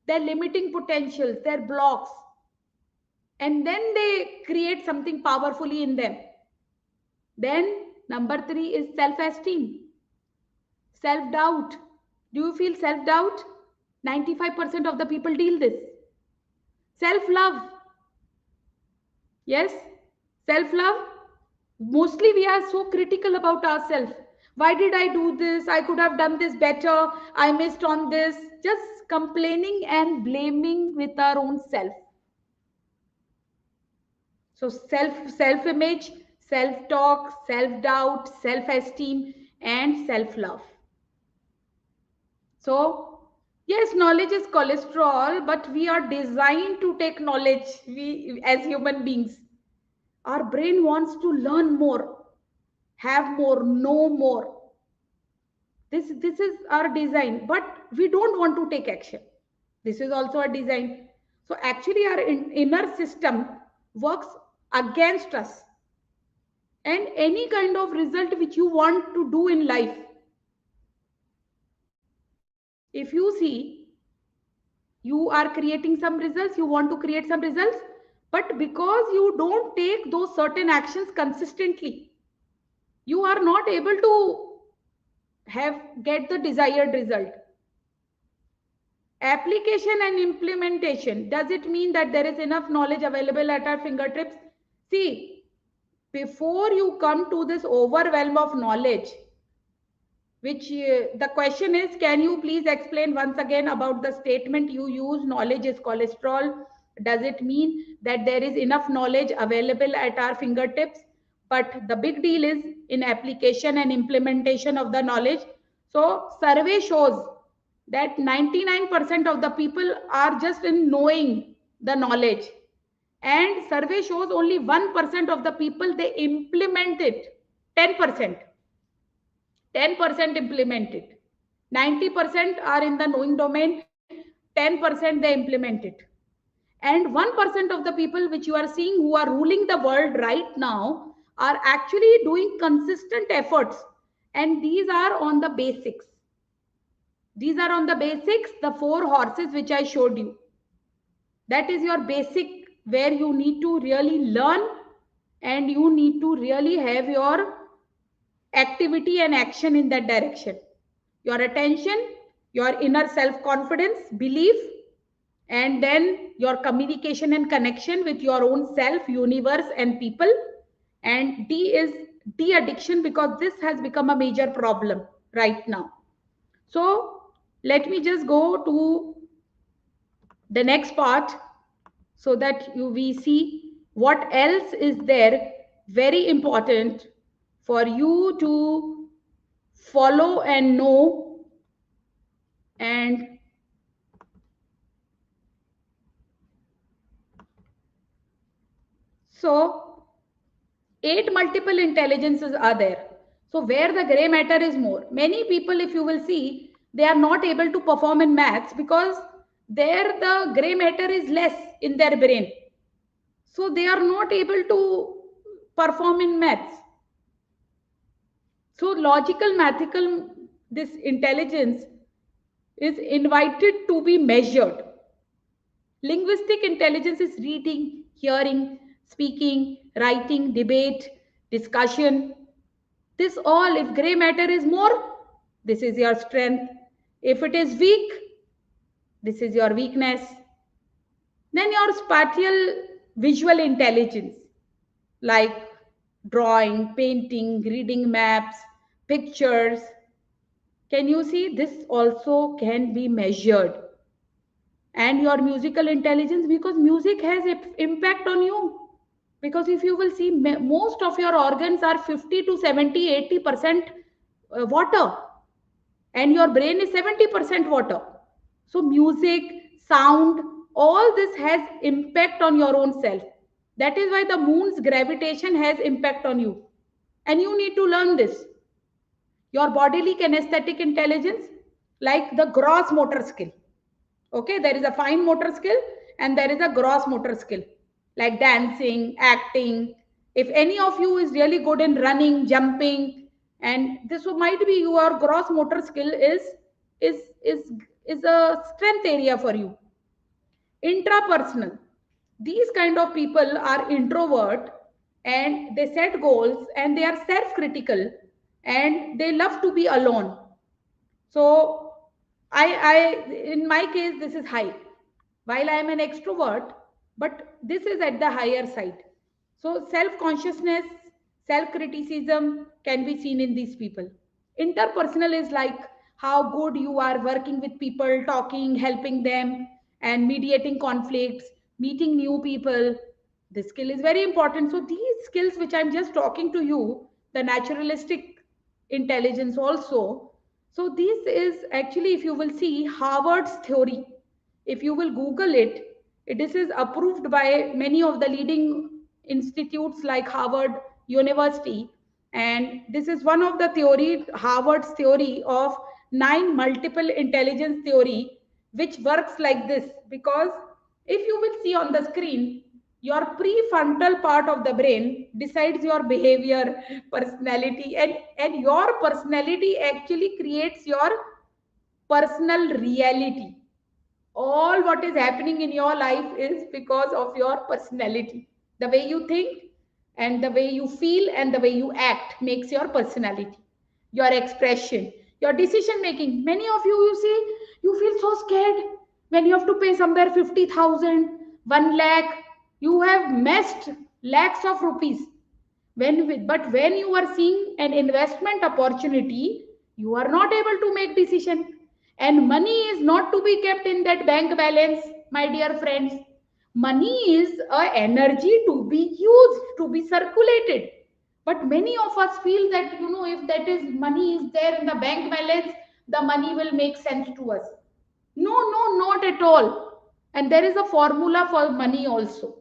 their limiting potentials, their blocks, and then they create something powerfully in them. Then number 3 is self-esteem, self-doubt. Do you feel self-doubt? 95% of the people deal this. Self-love. Yes, self-love. Mostly we are so critical about ourselves. Why did I do this? I could have done this better. I missed on this. Just complaining and blaming with our own self. So self image, self talk, self doubt, self esteem, and self love. So yes, knowledge is cholesterol, but we are designed to take knowledge. We, as human beings, our brain wants to learn more, have more, know more. This is our design, but we don't want to take action. This is also a design. So actually our inner system works against us, and any kind of result which you want to do in life, if you see, you are creating some results, you want to create some results, but because you don't take those certain actions consistently, you are not able to have get the desired result. Application and implementation. Does it mean that there is enough knowledge available at our fingertips? See, before you come to this overwhelm of knowledge, which the question is, can you please explain once again about the statement you use, knowledge is cholesterol? Does it mean that there is enough knowledge available at our fingertips? But the big deal is in application and implementation of the knowledge. So survey shows that 99% of the people are just in knowing the knowledge, and survey shows only 1% of the people they implement it. 10%. 10% implement it. 90% are in the knowing domain, 10% they implement it. And 1% of the people which you are seeing who are ruling the world right now are actually doing consistent efforts. And these are on the basics. These are on the basics, the 4 horses which I showed you. That is your basic where you need to really learn, and you need to really have your activity and action in that direction. Your attention, your inner self confidence, belief, and then your communication and connection with your own self, universe, and people. And D is de addiction, because this has become a major problem right now. So let me just go to the next part so that we see what else is there very important for you to follow and know. And so 8 multiple intelligences are there. So where the gray matter is more, many people, if you will see, they are not able to perform in maths because there the gray matter is less in their brain, so they are not able to perform in maths. So logical, mathematical, this intelligence is invited to be measured. Linguistic intelligence is reading, hearing, speaking, writing, debate, discussion. This all, if gray matter is more, this is your strength. If it is weak, this is your weakness. Then your spatial visual intelligence, like drawing, painting, reading maps, pictures. Can you see this also can be measured? And your musical intelligence, because music has impact on you. Because if you will see, most of your organs are 50 to 70, 80% water, and your brain is 70% water. So music, sound, all this has impact on your own self. That is why the moon's gravitation has impact on you, and you need to learn this. Your bodily kinesthetic intelligence, like the gross motor skill. Okay, there is a fine motor skill and there is a gross motor skill, like dancing, acting. If any of you is really good in running, jumping, and this might be your gross motor skill is is is a strength area for you. Intrapersonal, these kind of people are introvert, and they set goals and they are self critical, and they love to be alone. So I in my case, this is high. While I am an extrovert, but this is at the higher side. So self-consciousness, self-criticism can be seen in these people. Interpersonal is like how good you are working with people, talking, helping them, and mediating conflicts, meeting new people. This skill is very important. So these skills which I'm just talking to you, the naturalistic intelligence also. So this is actually, if you will see Harvard's theory, if you will Google it, this is approved by many of the leading institutes like Harvard University. And this is one of the theory, Harvard's theory of 9 multiple intelligence theory, which works like this. Because if you will see on the screen, your prefrontal part of the brain decides your behavior, personality, and your personality actually creates your personal reality. All what is happening in your life is because of your personality. The way you think and the way you feel and the way you act makes your personality, your expression, your decision making. Many of you see, you feel so scared when you have to pay somewhere 50,000, 1 lakh. You have messed lakhs of rupees. But when you are seeing an investment opportunity, you are not able to make decision. And money is not to be kept in that bank balance, my dear friends. Money is a energy to be used, to be circulated. But many of us feel that, if that is money is there in the bank balance, the money will make sense to us. No, no, not at all. And there is a formula for money also.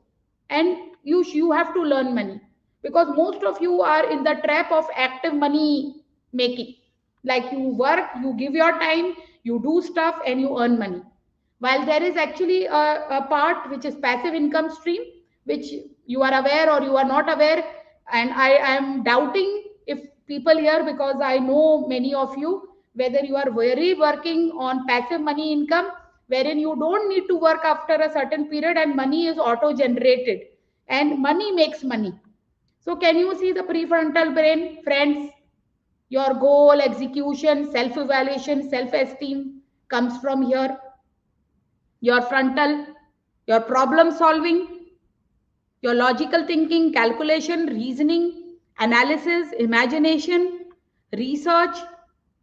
And you have to learn money, because most of you are in the trap of active money making. Like, you work, you give your time, you do stuff, and you earn money. While there is actually a part which is passive income stream, which you are aware or you are not aware. And I am doubting if people here, because I know many of you, whether you are very working on passive money income, wherein you don't need to work after a certain period and money is auto generated, and money makes money. So can you see the prefrontal brain, friends? Your goal execution, self evaluation, self esteem comes from here. Your frontal, your problem solving, your logical thinking, calculation, reasoning, analysis, imagination, research,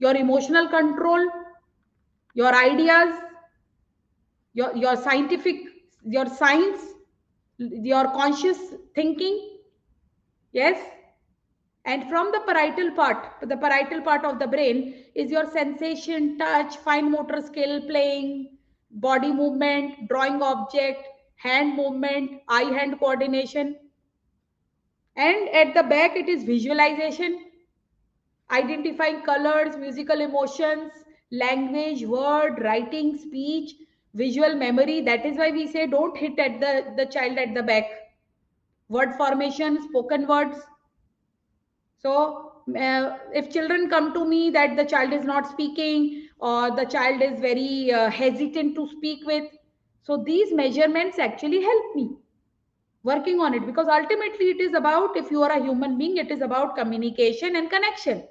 your emotional control, your ideas, your scientific, your science, your conscious thinking. Yes. And from the parietal part of the brain is your sensation, touch, fine motor skill, playing, body movement, drawing object, hand movement, eye hand coordination. And at the back, it is visualization, identifying colors, musical emotions, language, word, writing, speech, visual memory. That is why we say don't hit at the child at the back. Word formation, spoken words. So if children come to me that the child is not speaking, or the child is very hesitant to speak with, so these measurements actually help me working on it. Because ultimately it is about, if you are a human being, it is about communication and connection.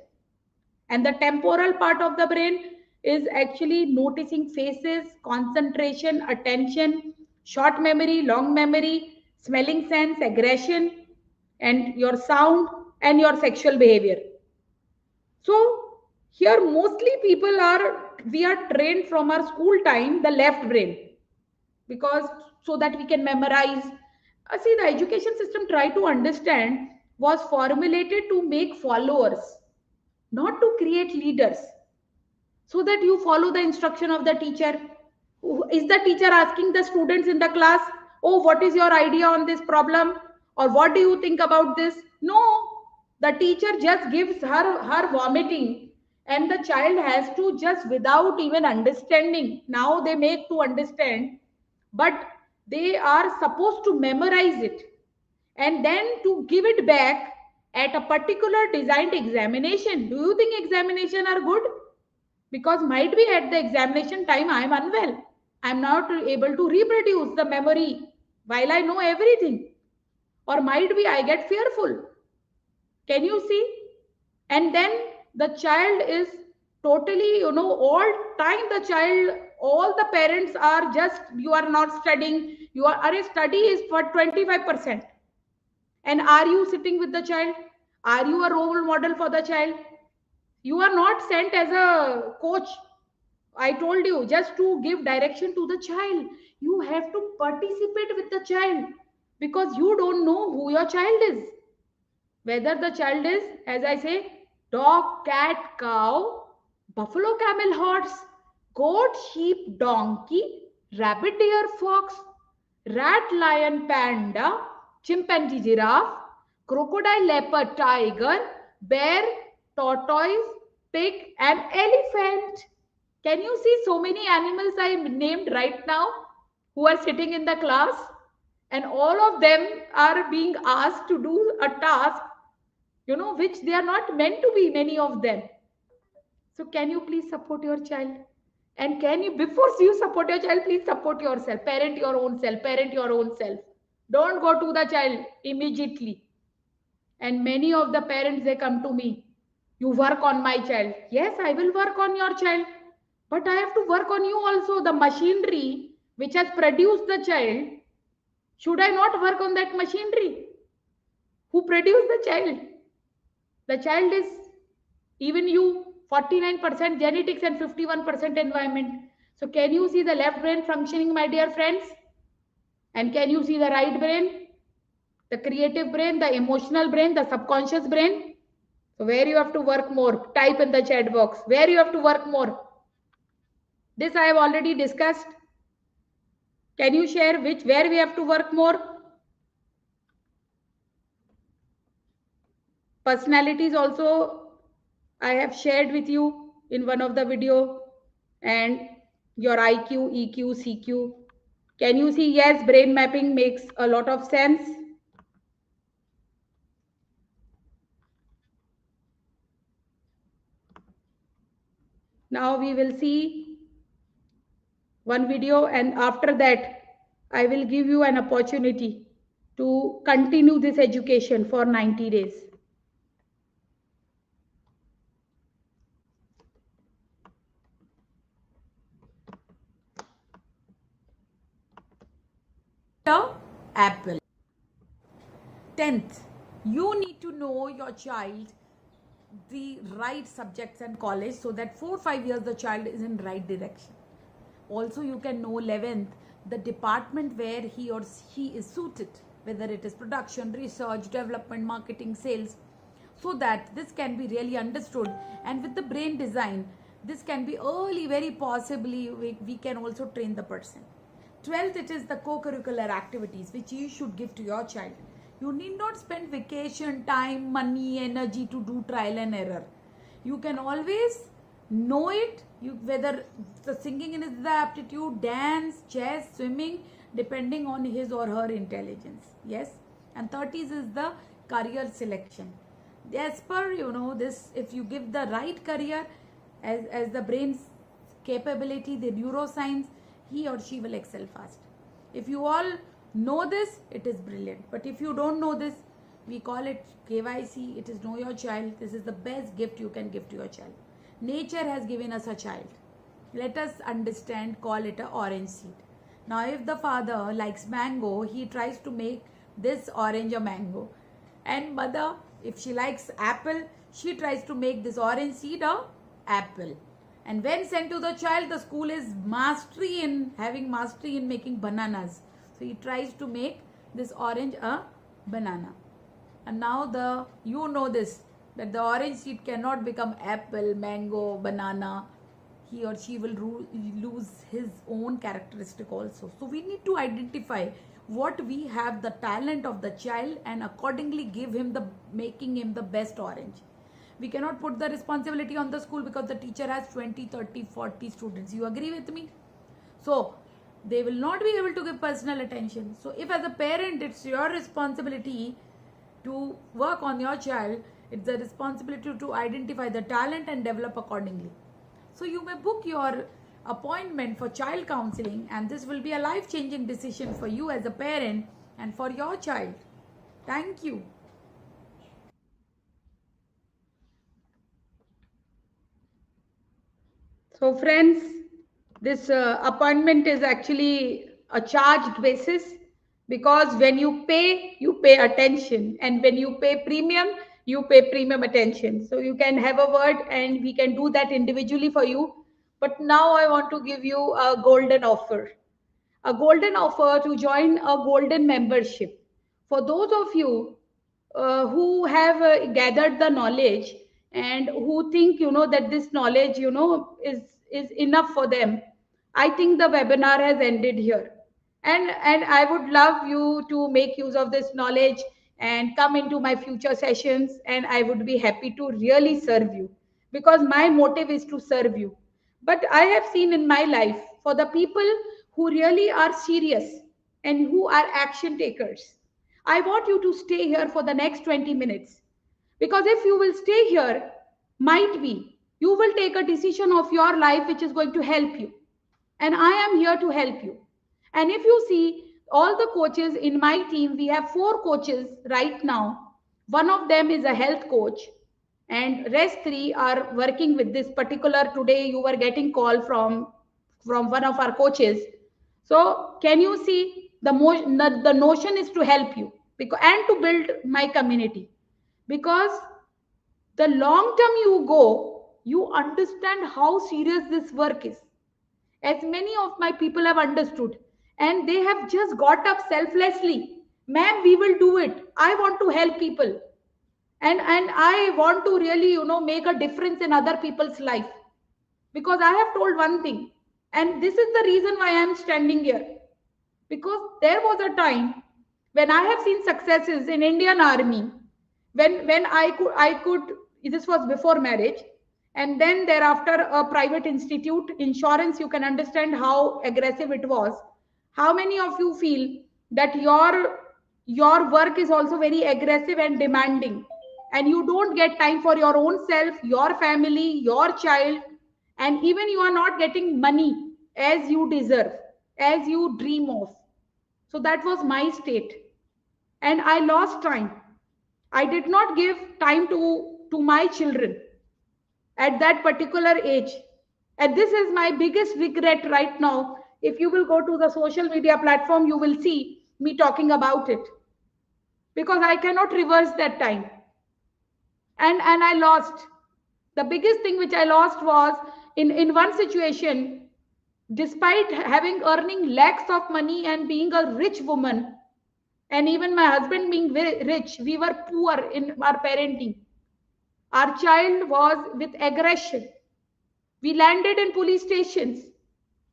And the temporal part of the brain is actually noticing faces, concentration, attention, short memory, long memory, smelling sense, aggression, and your sound and your sexual behavior. So here mostly we are trained from our school time the left brain, because so that we can memorize. See, the education system, try to understand, was formulated to make followers, not to create leaders, so that you follow the instruction of the teacher. Is the teacher asking the students in the class, oh, what is your idea on this problem, or what do you think about this? No, the teacher just gives her vomiting, and the child has to just, without even understanding, now they make to understand, but they are supposed to memorize it and then to give it back at a particular designed examination. Do you think examination are good? Because might be at the examination time I am unwell, I am not able to reproduce the memory while I know everything, or might be I get fearful. Can you see? And then the child is totally, all time the child, all the parents are just, you are not studying, you are study is for 25%. And are you sitting with the child? Are you a role model for the child? You are not sent as a coach, I told you, just to give direction to the child. You have to participate with the child, because you don't know who your child is. Whether the child is, as I say, dog, cat, cow, buffalo, camel, horse, goat, sheep, donkey, rabbit, deer, fox, rat, lion, panda, chimpanzee, giraffe, crocodile, leopard, tiger, bear, tortoise, pig, and elephant. Can you see so many animals I named right now who are sitting in the class? And all of them are being asked to do a task, which they are not meant to be, many of them. So can you please support your child? And can you, before you support your child, please support yourself. Parent your own self. Parent your own self. Don't go to the child immediately. And many of the parents, they come to me. You work on my child. Yes, I will work on your child. But I have to work on you also. The machinery which has produced the child, should I not work on that machinery? Who produced the child? The child is, even you, 49% genetics and 51% environment. So can you see the left brain functioning, my dear friends? And can you see the right brain? The creative brain, the emotional brain, the subconscious brain? So where you have to work more? Type in the chat box. Where you have to work more? This I have already discussed. Can you share where we have to work more? Personalities also I have shared with you in one of the video, and your IQ, EQ, CQ. Can you see? Yes, brain mapping makes a lot of sense. Now we will see one video, and after that I will give you an opportunity to continue this education for 90 days. Apple. 10th, you need to know your child the right subjects and college, so that 4-5 years the child is in right direction. Also you can know 11th, the department where he or she is suited, whether it is production, research, development, marketing, sales, so that this can be really understood. And with the brain design, this can be early, very possibly we can also train the person. 12th, it is the co-curricular activities which you should give to your child. You need not spend vacation time, money, energy to do trial and error. You can always know it, whether the singing is the aptitude, dance, chess, swimming, depending on his or her intelligence. Yes. And 30s is the career selection. As per this, if you give the right career as the brain's capability, the neuroscience, he or she will excel fast. If you all know this, it is brilliant. But if you don't know this, we call it KYC. It is know your child. This is the best gift you can give to your child. Nature has given us a child. Let us understand, call it an orange seed. Now, if the father likes mango, he tries to make this orange a mango. And mother, if she likes apple, she tries to make this orange seed a apple. And when sent to the child, the school is having mastery in making bananas. So he tries to make this orange a banana. And now you know this, that the orange seed cannot become apple, mango, banana. He or she will lose his own characteristic also. So we need to identify what we have, the talent of the child, and accordingly give him making him the best orange. We cannot put the responsibility on the school because the teacher has 20, 30, 40 students. You agree with me? So they will not be able to give personal attention. So if as a parent it's your responsibility to work on your child, it's the responsibility to identify the talent and develop accordingly. So you may book your appointment for child counseling, and this will be a life-changing decision for you as a parent and for your child. Thank you. So, friends, this appointment is actually a charged basis, because when you pay attention, and when you pay premium attention. So, you can have a word and we can do that individually for you. But now I want to give you a golden offer to join a golden membership. For those of you who have gathered the knowledge and who think that this knowledge is enough for them, I think the webinar has ended here. And I would love you to make use of this knowledge and come into my future sessions, and I would be happy to really serve you, because my motive is to serve you. But I have seen in my life, for the people who really are serious and who are action takers, I want you to stay here for the next 20 minutes. Because if you will stay here, might be you will take a decision of your life which is going to help you. And I am here to help you. And if you see all the coaches in my team, we have 4 coaches right now. One of them is a health coach, and rest 3 are working with this particular. Today you were getting call from one of our coaches. So can you see the notion is to help you, because and to build my community. Because the long term you go, you understand how serious this work is, as many of my people have understood, and they have just got up selflessly. Ma'am, we will do it. I want to help people, and I want to really make a difference in other people's life, because I have told one thing, and this is the reason why I am standing here. Because there was a time when I have seen successes in Indian army, when I could this was before marriage, and then thereafter a private institute insurance. You can understand how aggressive it was. How many of you feel that your work is also very aggressive and demanding, and you don't get time for your own self, your family, your child, and even you are not getting money as you deserve, as you dream of? So that was my state, and I lost time. I did not give time to my children at that particular age. And this is my biggest regret right now. If you will go to the social media platform, you will see me talking about it, because I cannot reverse that time. And I lost. The biggest thing which I lost was in one situation, despite having earning lakhs of money and being a rich woman, and even my husband being very rich, we were poor in our parenting. Our child was with aggression. We landed in police stations.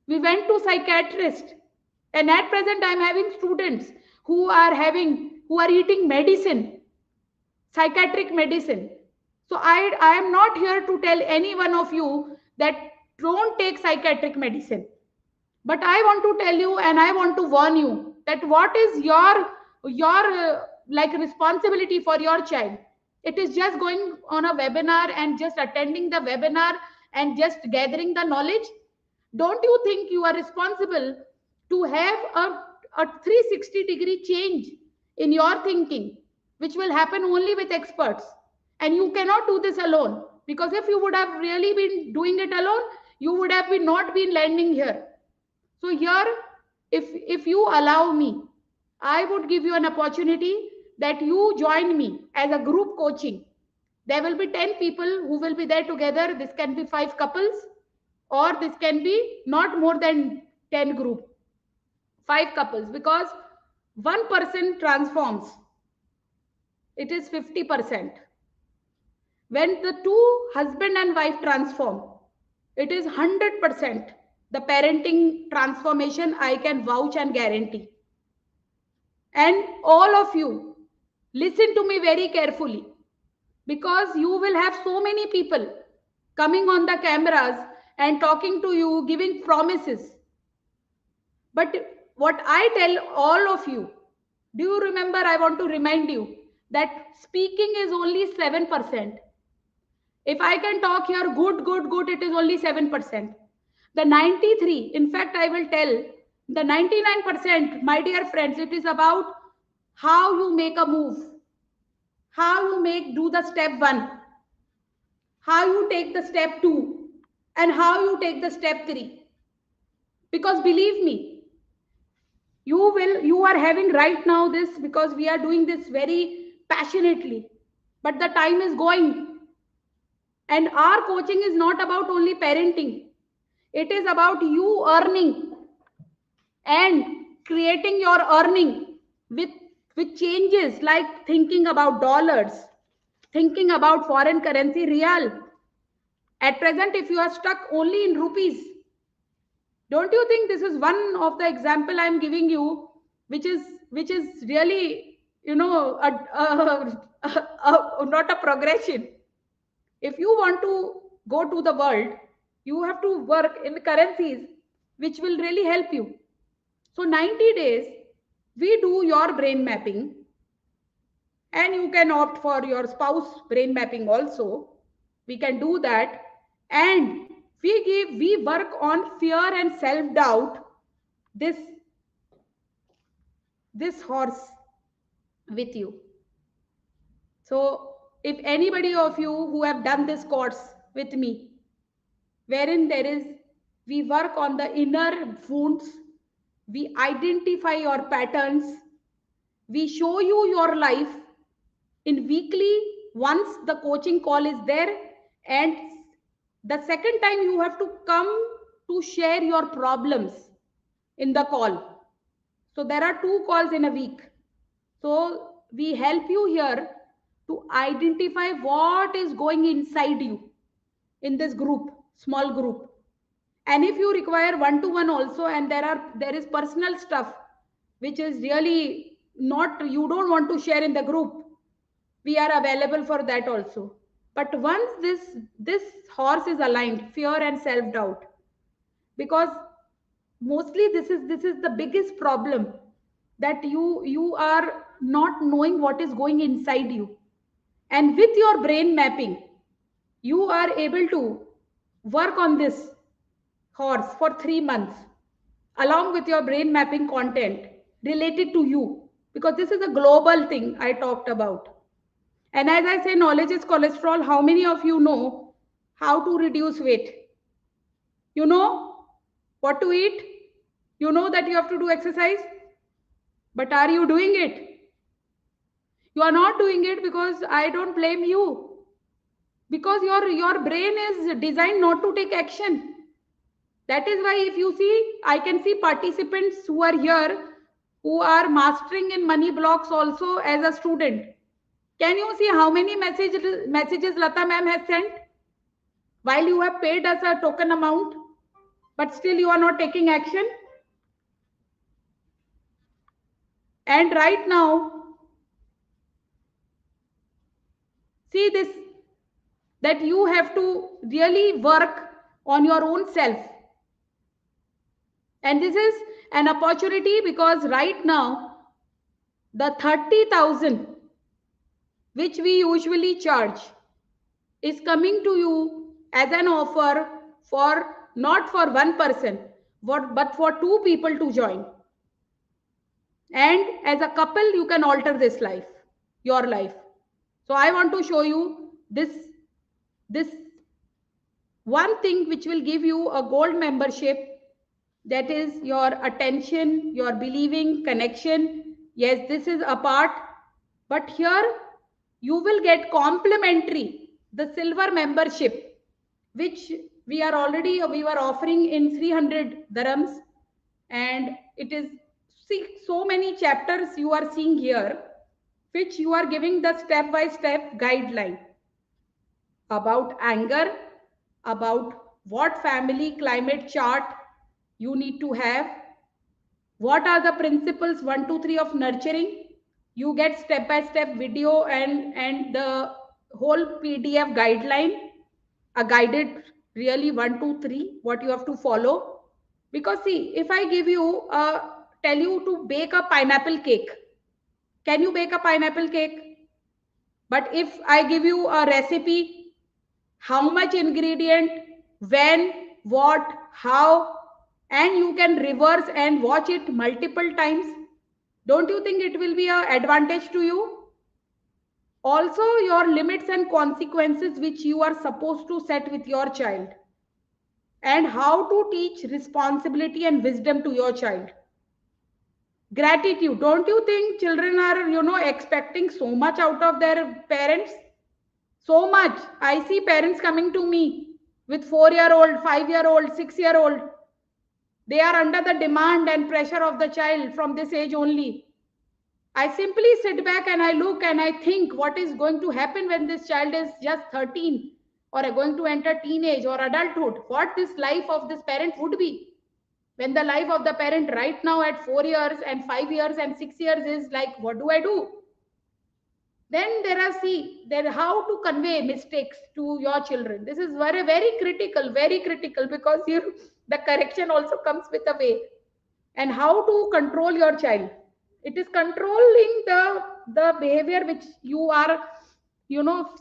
We went to psychiatrist. And at present, I'm having students who are eating medicine, psychiatric medicine. So I am not here to tell any one of you that don't take psychiatric medicine. But I want to tell you, and I want to warn you, that what is your like responsibility for your child. It is just going on a webinar and just attending the webinar and just gathering the knowledge. Don't you think you are responsible to have a 360-degree change in your thinking, which will happen only with experts? And you cannot do this alone, because if you would have really been doing it alone, you would have been not been landing here. So here if you allow me, I would give you an opportunity that you join me as a group coaching. There will be 10 people who will be there together. This can be 5 couples, or this can be not more than 10 group, 5 couples, because one person transforms. It is 50%. When the two husband and wife transform, it is 100%. The parenting transformation I can vouch and guarantee. And all of you, listen to me very carefully, because you will have so many people coming on the cameras and talking to you, giving promises. But what I tell all of you, do you remember? I want to remind you that speaking is only 7%. If I can talk here, good, it is only 7%. The 93, in fact, I will tell the 99%, my dear friends, it is about how you make a move, how you do the step 1, how you take the step 2, and how you take the step 3. Because believe me, you are having right now this, because we are doing this very passionately, but the time is going, and our coaching is not about only parenting. It is about you earning and creating your earning with changes like thinking about dollars, thinking about foreign currency, real. At present, if you are stuck only in rupees, don't you think this is one of the example I'm giving you, which is really, not a progression. If you want to go to the world, you have to work in currencies which will really help you. So 90 days, we do your brain mapping, and you can opt for your spouse brain mapping also. We can do that. And we work on fear and self-doubt, this horse with you. So if anybody of you who have done this course with me, wherein we work on the inner wounds, we identify your patterns, we show you your life in weekly, once the coaching call is there, and the second time you have to come to share your problems in the call. So there are 2 calls in a week. So we help you here to identify what is going inside you in this group, small group. And if you require one-to-one also, and there is personal stuff which is really not, you don't want to share in the group, we are available for that also. But once this horse is aligned, fear and self-doubt, because mostly this is the biggest problem, that you are not knowing what is going inside you. And with your brain mapping, you are able to work on this horse for 3 months, along with your brain mapping content related to you, because this is a global thing I talked about. And as I say, knowledge is cholesterol. How many of you know how to reduce weight? You know what to eat? You know that you have to do exercise? But are you doing it? You are not doing it, because I don't blame you. Because your brain is designed not to take action. That is why, if you see, I can see participants who are here who are mastering in money blocks also as a student. Can you see how many messages Lata ma'am has sent? While you have paid us a token amount, but still you are not taking action. And right now, see this, that you have to really work on your own self. And this is an opportunity, because right now, the 30,000 which we usually charge is coming to you as an offer, for not for one person, but for 2 people to join. And as a couple, you can alter this life, your life. So I want to show you this one thing which will give you a gold membership that is your attention, your believing, connection. Yes, this is a part, but here you will get complimentary the silver membership, which we were offering in 300 dirhams, and it is, see, so many chapters you are seeing here, which you are giving the step by step guideline about anger, about what family climate chart you need to have, what are the principles 1 2 3 of nurturing. You get step by step video and the whole PDF guideline, a guided really 1 2 3 what you have to follow. Because see, if I give you tell you to bake a pineapple cake, can you bake a pineapple cake? But if I give you a recipe, how much ingredient, when, what, how, and you can reverse and watch it multiple times, don't you think it will be an advantage to you? Also, your limits and consequences which you are supposed to set with your child, and how to teach responsibility and wisdom to your child. Gratitude, don't you think children are expecting so much out of their parents? So much. I see parents coming to me with 4-year old, 5-year old, 6-year old. They are under the demand and pressure of the child from this age only. I simply sit back and I look and I think what is going to happen when this child is just 13 or going to enter teenage or adulthood. What this life of this parent would be. When the life of the parent right now at 4 years and 5 years and 6 years is like, what do I do? Then there are, see, there how to convey mistakes to your children. This is very critical, because you, the correction also comes with a way. And how to control your child. It is controlling the behavior which you are,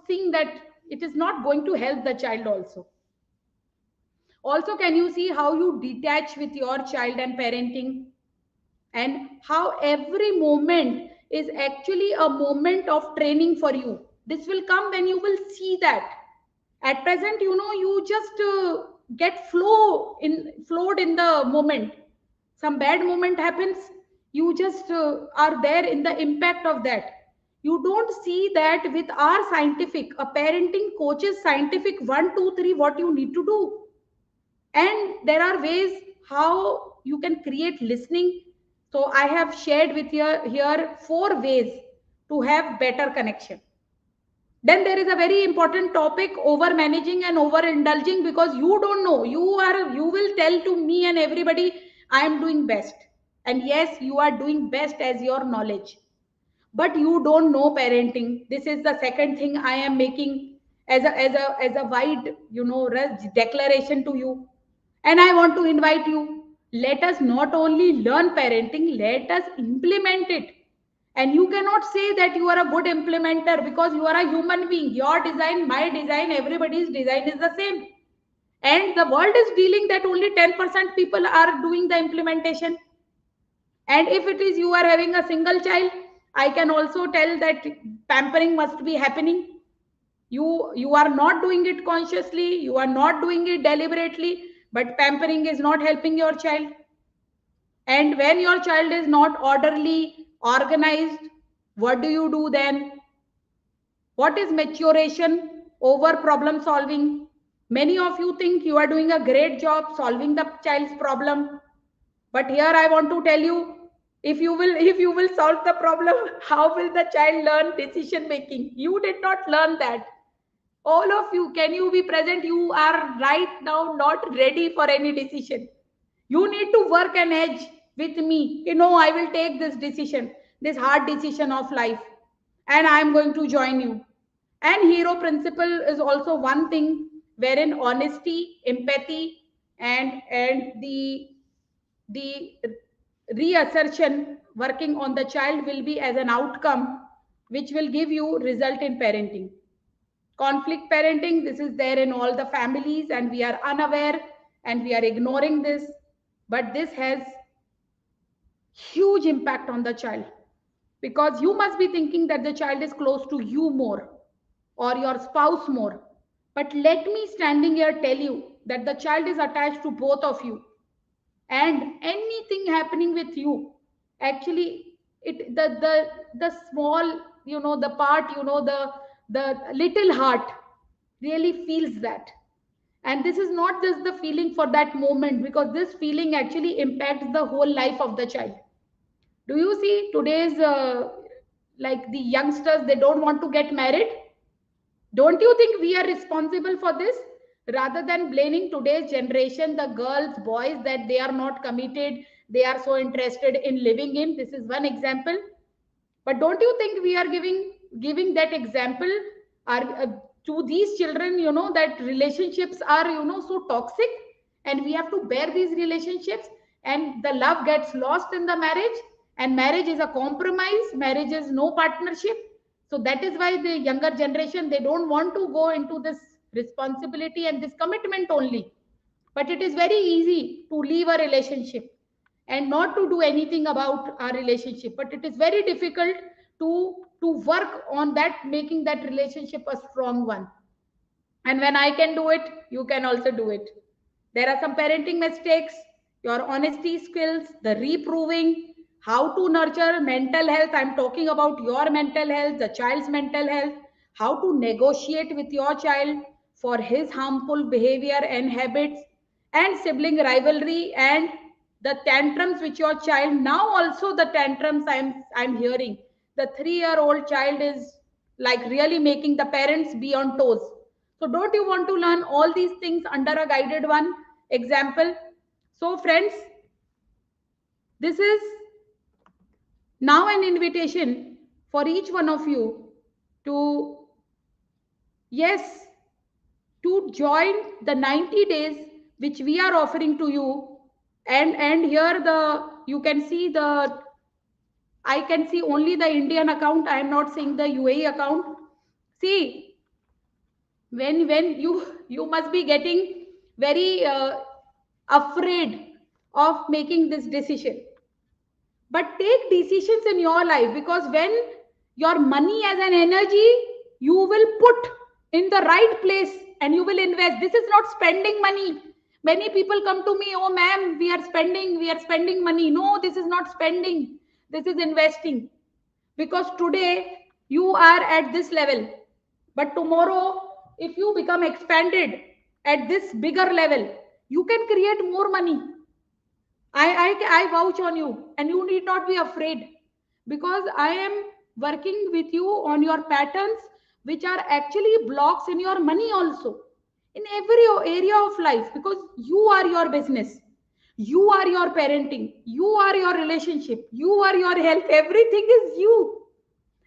seeing that it is not going to help the child also. Also, can you see how you detach with your child and parenting, and how every moment is actually a moment of training for you? This will come when you will see that. At present, you just get flowed in the moment. Some bad moment happens, you just are there in the impact of that. You don't see that with our scientific, a parenting coach's scientific 1 2 3 what you need to do. And there are ways how you can create listening. So I have shared with you here 4 ways to have better connection. Then there is a very important topic, over managing and over indulging, because you don't know, you will tell to me and everybody, I am doing best. And yes, you are doing best as your knowledge, but you don't know parenting. This is the second thing I am making as a wide declaration to you. And I want to invite you, let us not only learn parenting, let us implement it. And you cannot say that you are a good implementer, because you are a human being. Your design, my design, everybody's design is the same. And the world is dealing that only 10% people are doing the implementation. And if it is you are having a single child, I can also tell that pampering must be happening. You are not doing it consciously, you are not doing it deliberately, but pampering is not helping your child. And when your child is not orderly, organized, what do you do then? What is maturation over problem solving? Many of you think you are doing a great job solving the child's problem. But here I want to tell you, if you will solve the problem, how will the child learn decision making? You did not learn that. All of you, can you be present? You are right now not ready for any decision. You need to work an edge with me. I will take this decision, this hard decision of life, and I am going to join you. And hero principle is also one thing wherein honesty, empathy, and the reassertion working on the child will be as an outcome which will give you result in parenting. Conflict parenting, this is there in all the families, and we are unaware and we are ignoring this. But this has huge impact on the child, because you must be thinking that the child is close to you more or your spouse more. But let me standing here tell you that the child is attached to both of you. and anything happening with you, actually it the small, the part, the little heart really feels that. And this is not just the feeling for that moment, because this feeling actually impacts the whole life of the child. Do you see today's like the youngsters, they don't want to get married? Don't you think we are responsible for this? Rather than blaming today's generation, the girls, boys, that they are not committed, they are so interested in living in. This is one example. But don't you think we are giving that example are, to these children, that relationships are, so toxic, and we have to bear these relationships, and the love gets lost in the marriage, and marriage is a compromise, marriage is no partnership. So that is why the younger generation, they don't want to go into this responsibility and this commitment only. But it is very easy to leave a relationship and not to do anything about our relationship, but it is very difficult to work on that, making that relationship a strong one. And when I can do it, you can also do it. There are some parenting mistakes, your honesty skills, the reproving, how to nurture mental health. I'm talking about your mental health, the child's mental health, how to negotiate with your child for his harmful behavior and habits, and sibling rivalry, and the tantrums which your child now, also the tantrums I'm hearing. The 3-year-old child is like really making the parents be on toes. So don't you want to learn all these things under a guided one example? So friends, this is now an invitation for each one of you to, yes, to join the 90 days which we are offering to you. And here the you can see the, I can see only the Indian account, I am not seeing the UAE account. See, when you must be getting very afraid of making this decision, but take decisions in your life, because when your money as an energy, you will put in the right place and you will invest. This is not spending money. Many people come to me, oh ma'am, we are spending money. No, this is not spending, this is investing. Because today you are at this level, but tomorrow, if you become expanded at this bigger level, you can create more money. I vouch on you, and you need not be afraid, because I am working with you on your patterns, which are actually blocks in your money also, in every area of life, because you are your business, you are your parenting, you are your relationship, you are your health, everything is you.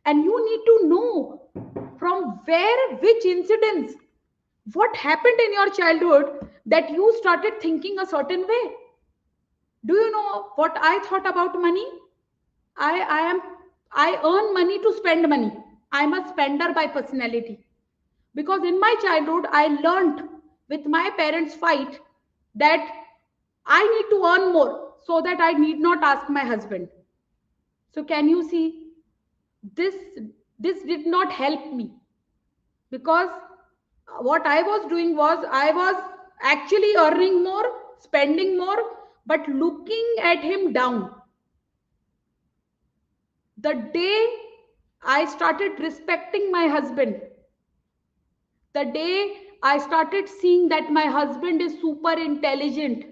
And you need to know from where, which incidents, what happened in your childhood that you started thinking a certain way. Do you know what I thought about money? I am I earn money to spend money. I'm a spender by personality. Because in my childhood, I learned with my parents' fight that I need to earn more so that I need not ask my husband. So can you see, this this did not help me, because what I was doing was I was actually earning more, spending more, but looking at him down. The day I started respecting my husband, the day I started seeing that my husband is super intelligent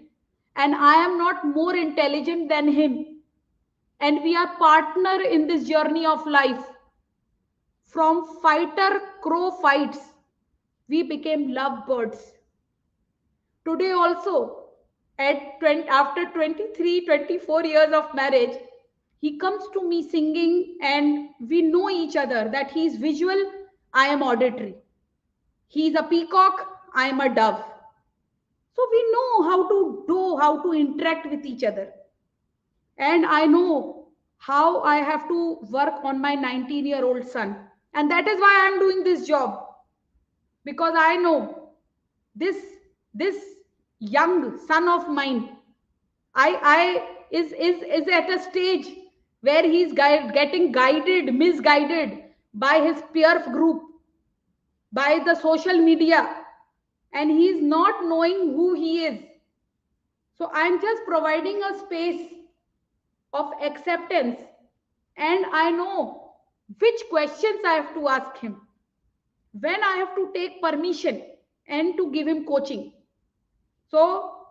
and I am not more intelligent than him, and we are partner in this journey of life, from fighter crow fights, we became lovebirds. Today also, after 23, 24 years of marriage, he comes to me singing, and we know each other that he is visual, I am auditory. He is a peacock, I am a dove. So we know how to interact with each other. And I know how I have to work on my 19-year-old son. And that is why I am doing this job. Because I know this this young son of mine, I is at a stage where he's getting guided, misguided by his peer group, by the social media, and he's not knowing who he is. So I'm just providing a space of acceptance, and I know which questions I have to ask him, when I have to take permission and to give him coaching. So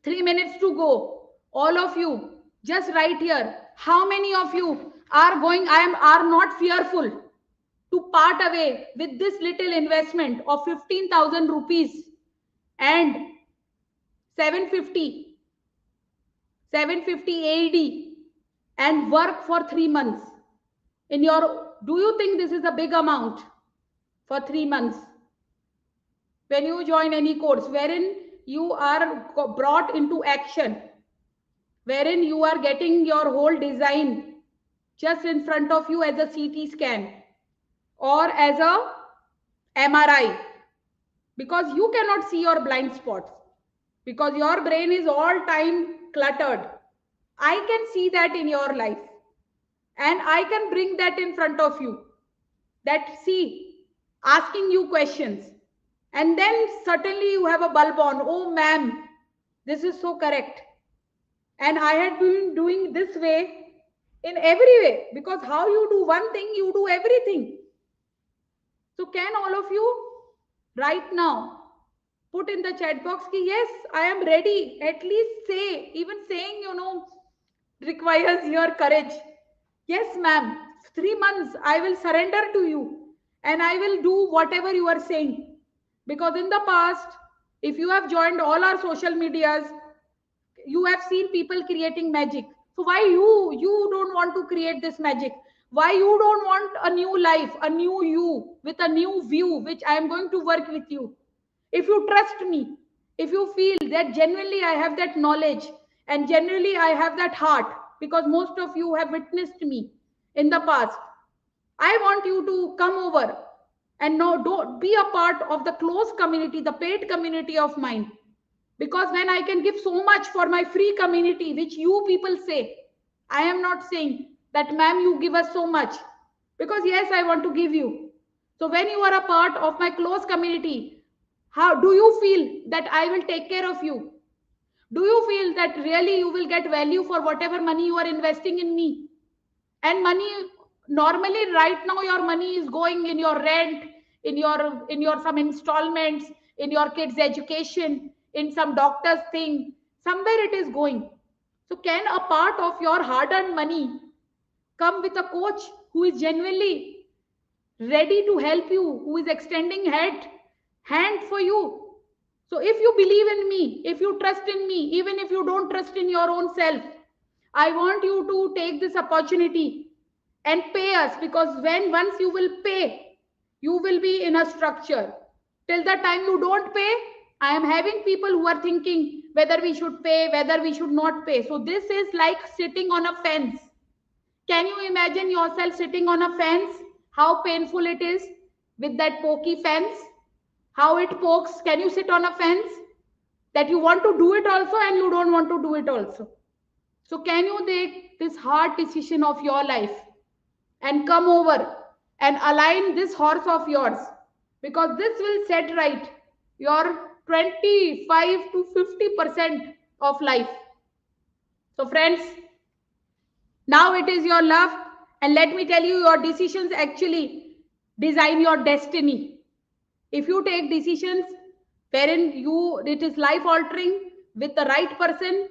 3 minutes to go. All of you, just right here. How many of you are going, are not fearful to part away with this little investment of 15,000 rupees and 750, 750 AED and work for 3 months? In your, do you think this is a big amount for 3 months? When you join any course, wherein you are brought into action, wherein you are getting your whole design just in front of you as a CT scan or as a MRI, because you cannot see your blind spots, because your brain is all time cluttered. I can see that in your life, and I can bring that in front of you, that see, asking you questions, and then suddenly you have a bulb on. Oh ma'am, this is so correct. And I had been doing this way in every way, because how you do one thing, you do everything. So can all of you right now put in the chat box ki yes, I am ready. At least say, even saying, requires your courage. Yes, ma'am, 3 months I will surrender to you and I will do whatever you are saying. Because in the past, if you have joined all our social medias, you have seen people creating magic. So why you don't want to create this magic? Why you don't want a new life, a new you with a new view, which I am going to work with you? If you trust me, if you feel that genuinely I have that knowledge and generally I have that heart, because most of you have witnessed me in the past, I want you to come over and now don't be a part of the close community, the paid community of mine. Because when I can give so much for my free community, which you people say, I am not saying that ma'am you give us so much, because yes, I want to give you. So when you are a part of my close community, how do you feel that I will take care of you? Do you feel that really you will get value for whatever money you are investing in me? And money, normally right now your money is going in your rent, in your some installments, in your kids education, in some doctor's thing, somewhere it is going. So can a part of your hard earned money come with a coach who is genuinely ready to help you, who is extending hand for you? So if you believe in me, if you trust in me, even if you don't trust in your own self, I want you to take this opportunity and pay us, because when once you will pay, you will be in a structure. Till the time you don't pay, I am having people who are thinking whether we should pay, whether we should not pay. So this is like sitting on a fence. Can you imagine yourself sitting on a fence, how painful it is with that pokey fence, how it pokes? Can you sit on a fence that you want to do it also and you don't want to do it also? So can you take this hard decision of your life and come over and align this horse of yours, because this will set right your 25 to 50% of life. So friends, now it is your love, and let me tell you, your decisions actually design your destiny. If you take decisions wherein you, it is life altering with the right person,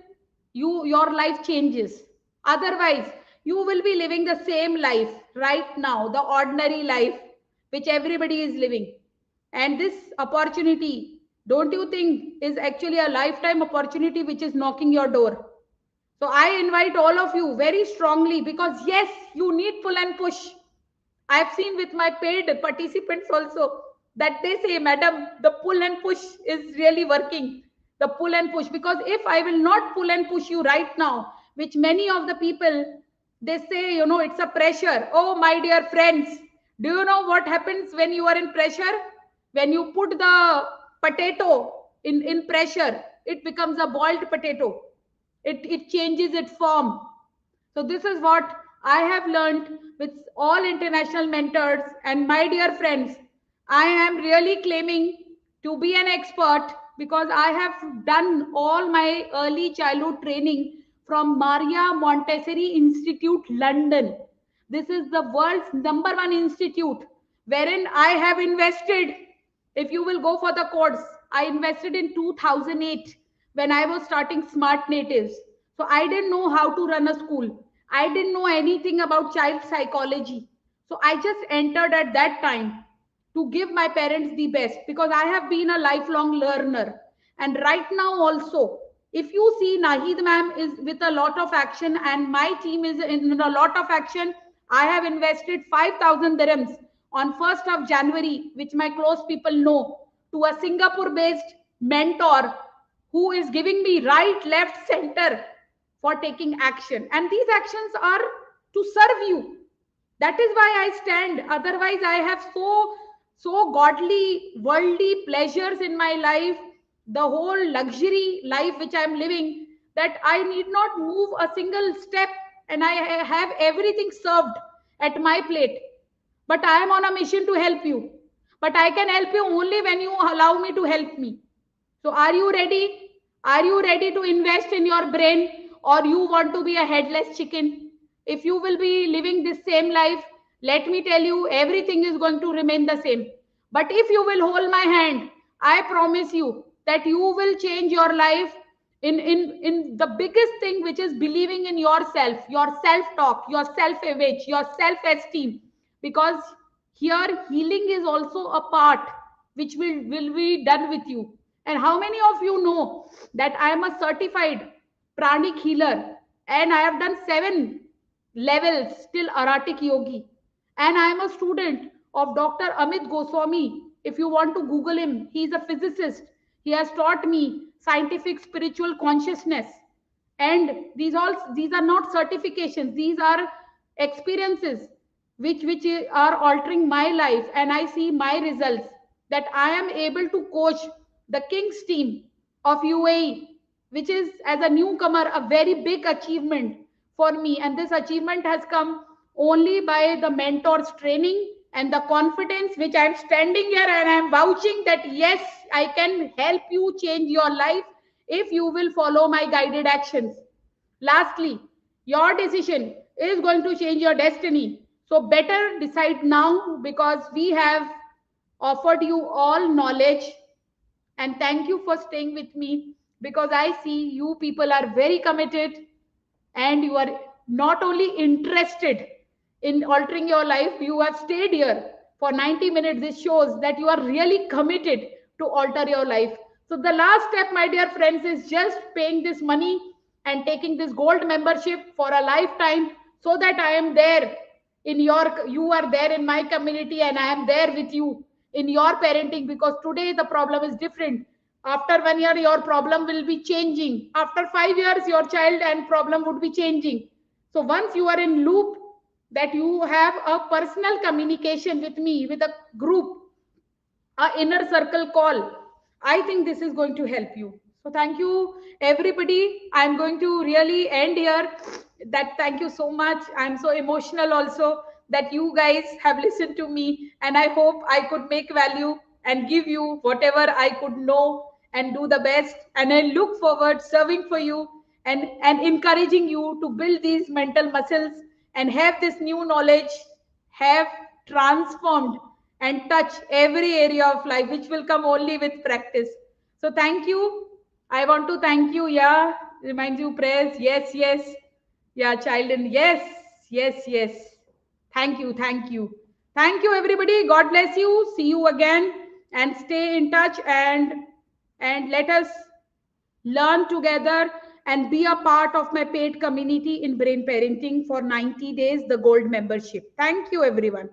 your life changes. Otherwise you will be living the same life right now, the ordinary life which everybody is living. And this opportunity, don't you think, is actually a lifetime opportunity which is knocking your door? So I invite all of you very strongly, because yes, you need pull and push. I've seen with my paid participants also that they say, Madam, the pull and push is really working. The pull and push. Because if I will not pull and push you right now, which many of the people, they say, it's a pressure. Oh, my dear friends, do you know what happens when you are in pressure? When you put the potato in pressure, it becomes a boiled potato. It changes its form. So this is what I have learned with all international mentors and my dear friends. I am really claiming to be an expert because I have done all my early childhood training from Maria Montessori Institute, London. This is the world's number one institute wherein I have invested. If you will go for the course, I invested in 2008 when I was starting Smartnatives. So I didn't know how to run a school. I didn't know anything about child psychology. So I just entered at that time to give my parents the best because I have been a lifelong learner. And right now also, if you see Naheed ma'am is with a lot of action and my team is in a lot of action, I have invested 5,000 dirhams on 1st of January, which my close people know, to a Singapore based mentor who is giving me right, left, center for taking action. And these actions are to serve you. That is why I stand. Otherwise, I have so godly, worldly pleasures in my life, the whole luxury life which I am living, that I need not move a single step and I have everything served at my plate. But I am on a mission to help you. But I can help you only when you allow me to help me. So are you ready? Are you ready to invest in your brain, or you want to be a headless chicken? If you will be living this same life, let me tell you, everything is going to remain the same. But if you will hold my hand, I promise you that you will change your life in the biggest thing, which is believing in yourself, your self-talk, your self-image, your self-esteem. Because here healing is also a part which will be done with you. And how many of you know that I am a certified pranic healer and I have done 7 levels still Aratic Yogi. And I am a student of Dr. Amit Goswami. If you want to Google him, he is a physicist. He has taught me scientific spiritual consciousness. And these are not certifications, these are experiences which are altering my life, and I see my results, that I am able to coach the Kings team of UAE, which is, as a newcomer, a very big achievement for me. And this achievement has come only by the mentors training and the confidence which I'm standing here and I'm vouching that yes, I can help you change your life if you will follow my guided actions. Lastly, your decision is going to change your destiny. So better decide now, because we have offered you all knowledge. And thank you for staying with me, because I see you people are very committed and you are not only interested in altering your life, you have stayed here for 90 minutes. This shows that you are really committed to alter your life. So the last step, my dear friends, is just paying this money and taking this gold membership for a lifetime, so that I am there in your, you are there in my community and I am there with you in your parenting. Because today the problem is different. After 1 year, your problem will be changing. After 5 years, your child and problem would be changing. So once you are in loop, that you have a personal communication with me, with a group, a inner circle call, I think this is going to help you. So thank you everybody. I'm going to really end here. That thank you so much. I'm so emotional also that you guys have listened to me, and I hope I could make value and give you whatever I could know and do the best. And I look forward serving for you and encouraging you to build these mental muscles and have this new knowledge, have transformed and touch every area of life, which will come only with practice. So thank you. I want to thank you. Yeah, reminds you prayers. Yes, yes. Yeah, child, and yes, yes, yes. Thank you, thank you. Thank you, everybody. God bless you. See you again, and stay in touch, and let us learn together and be a part of my paid community in brain parenting for 90 days, the gold membership. Thank you, everyone.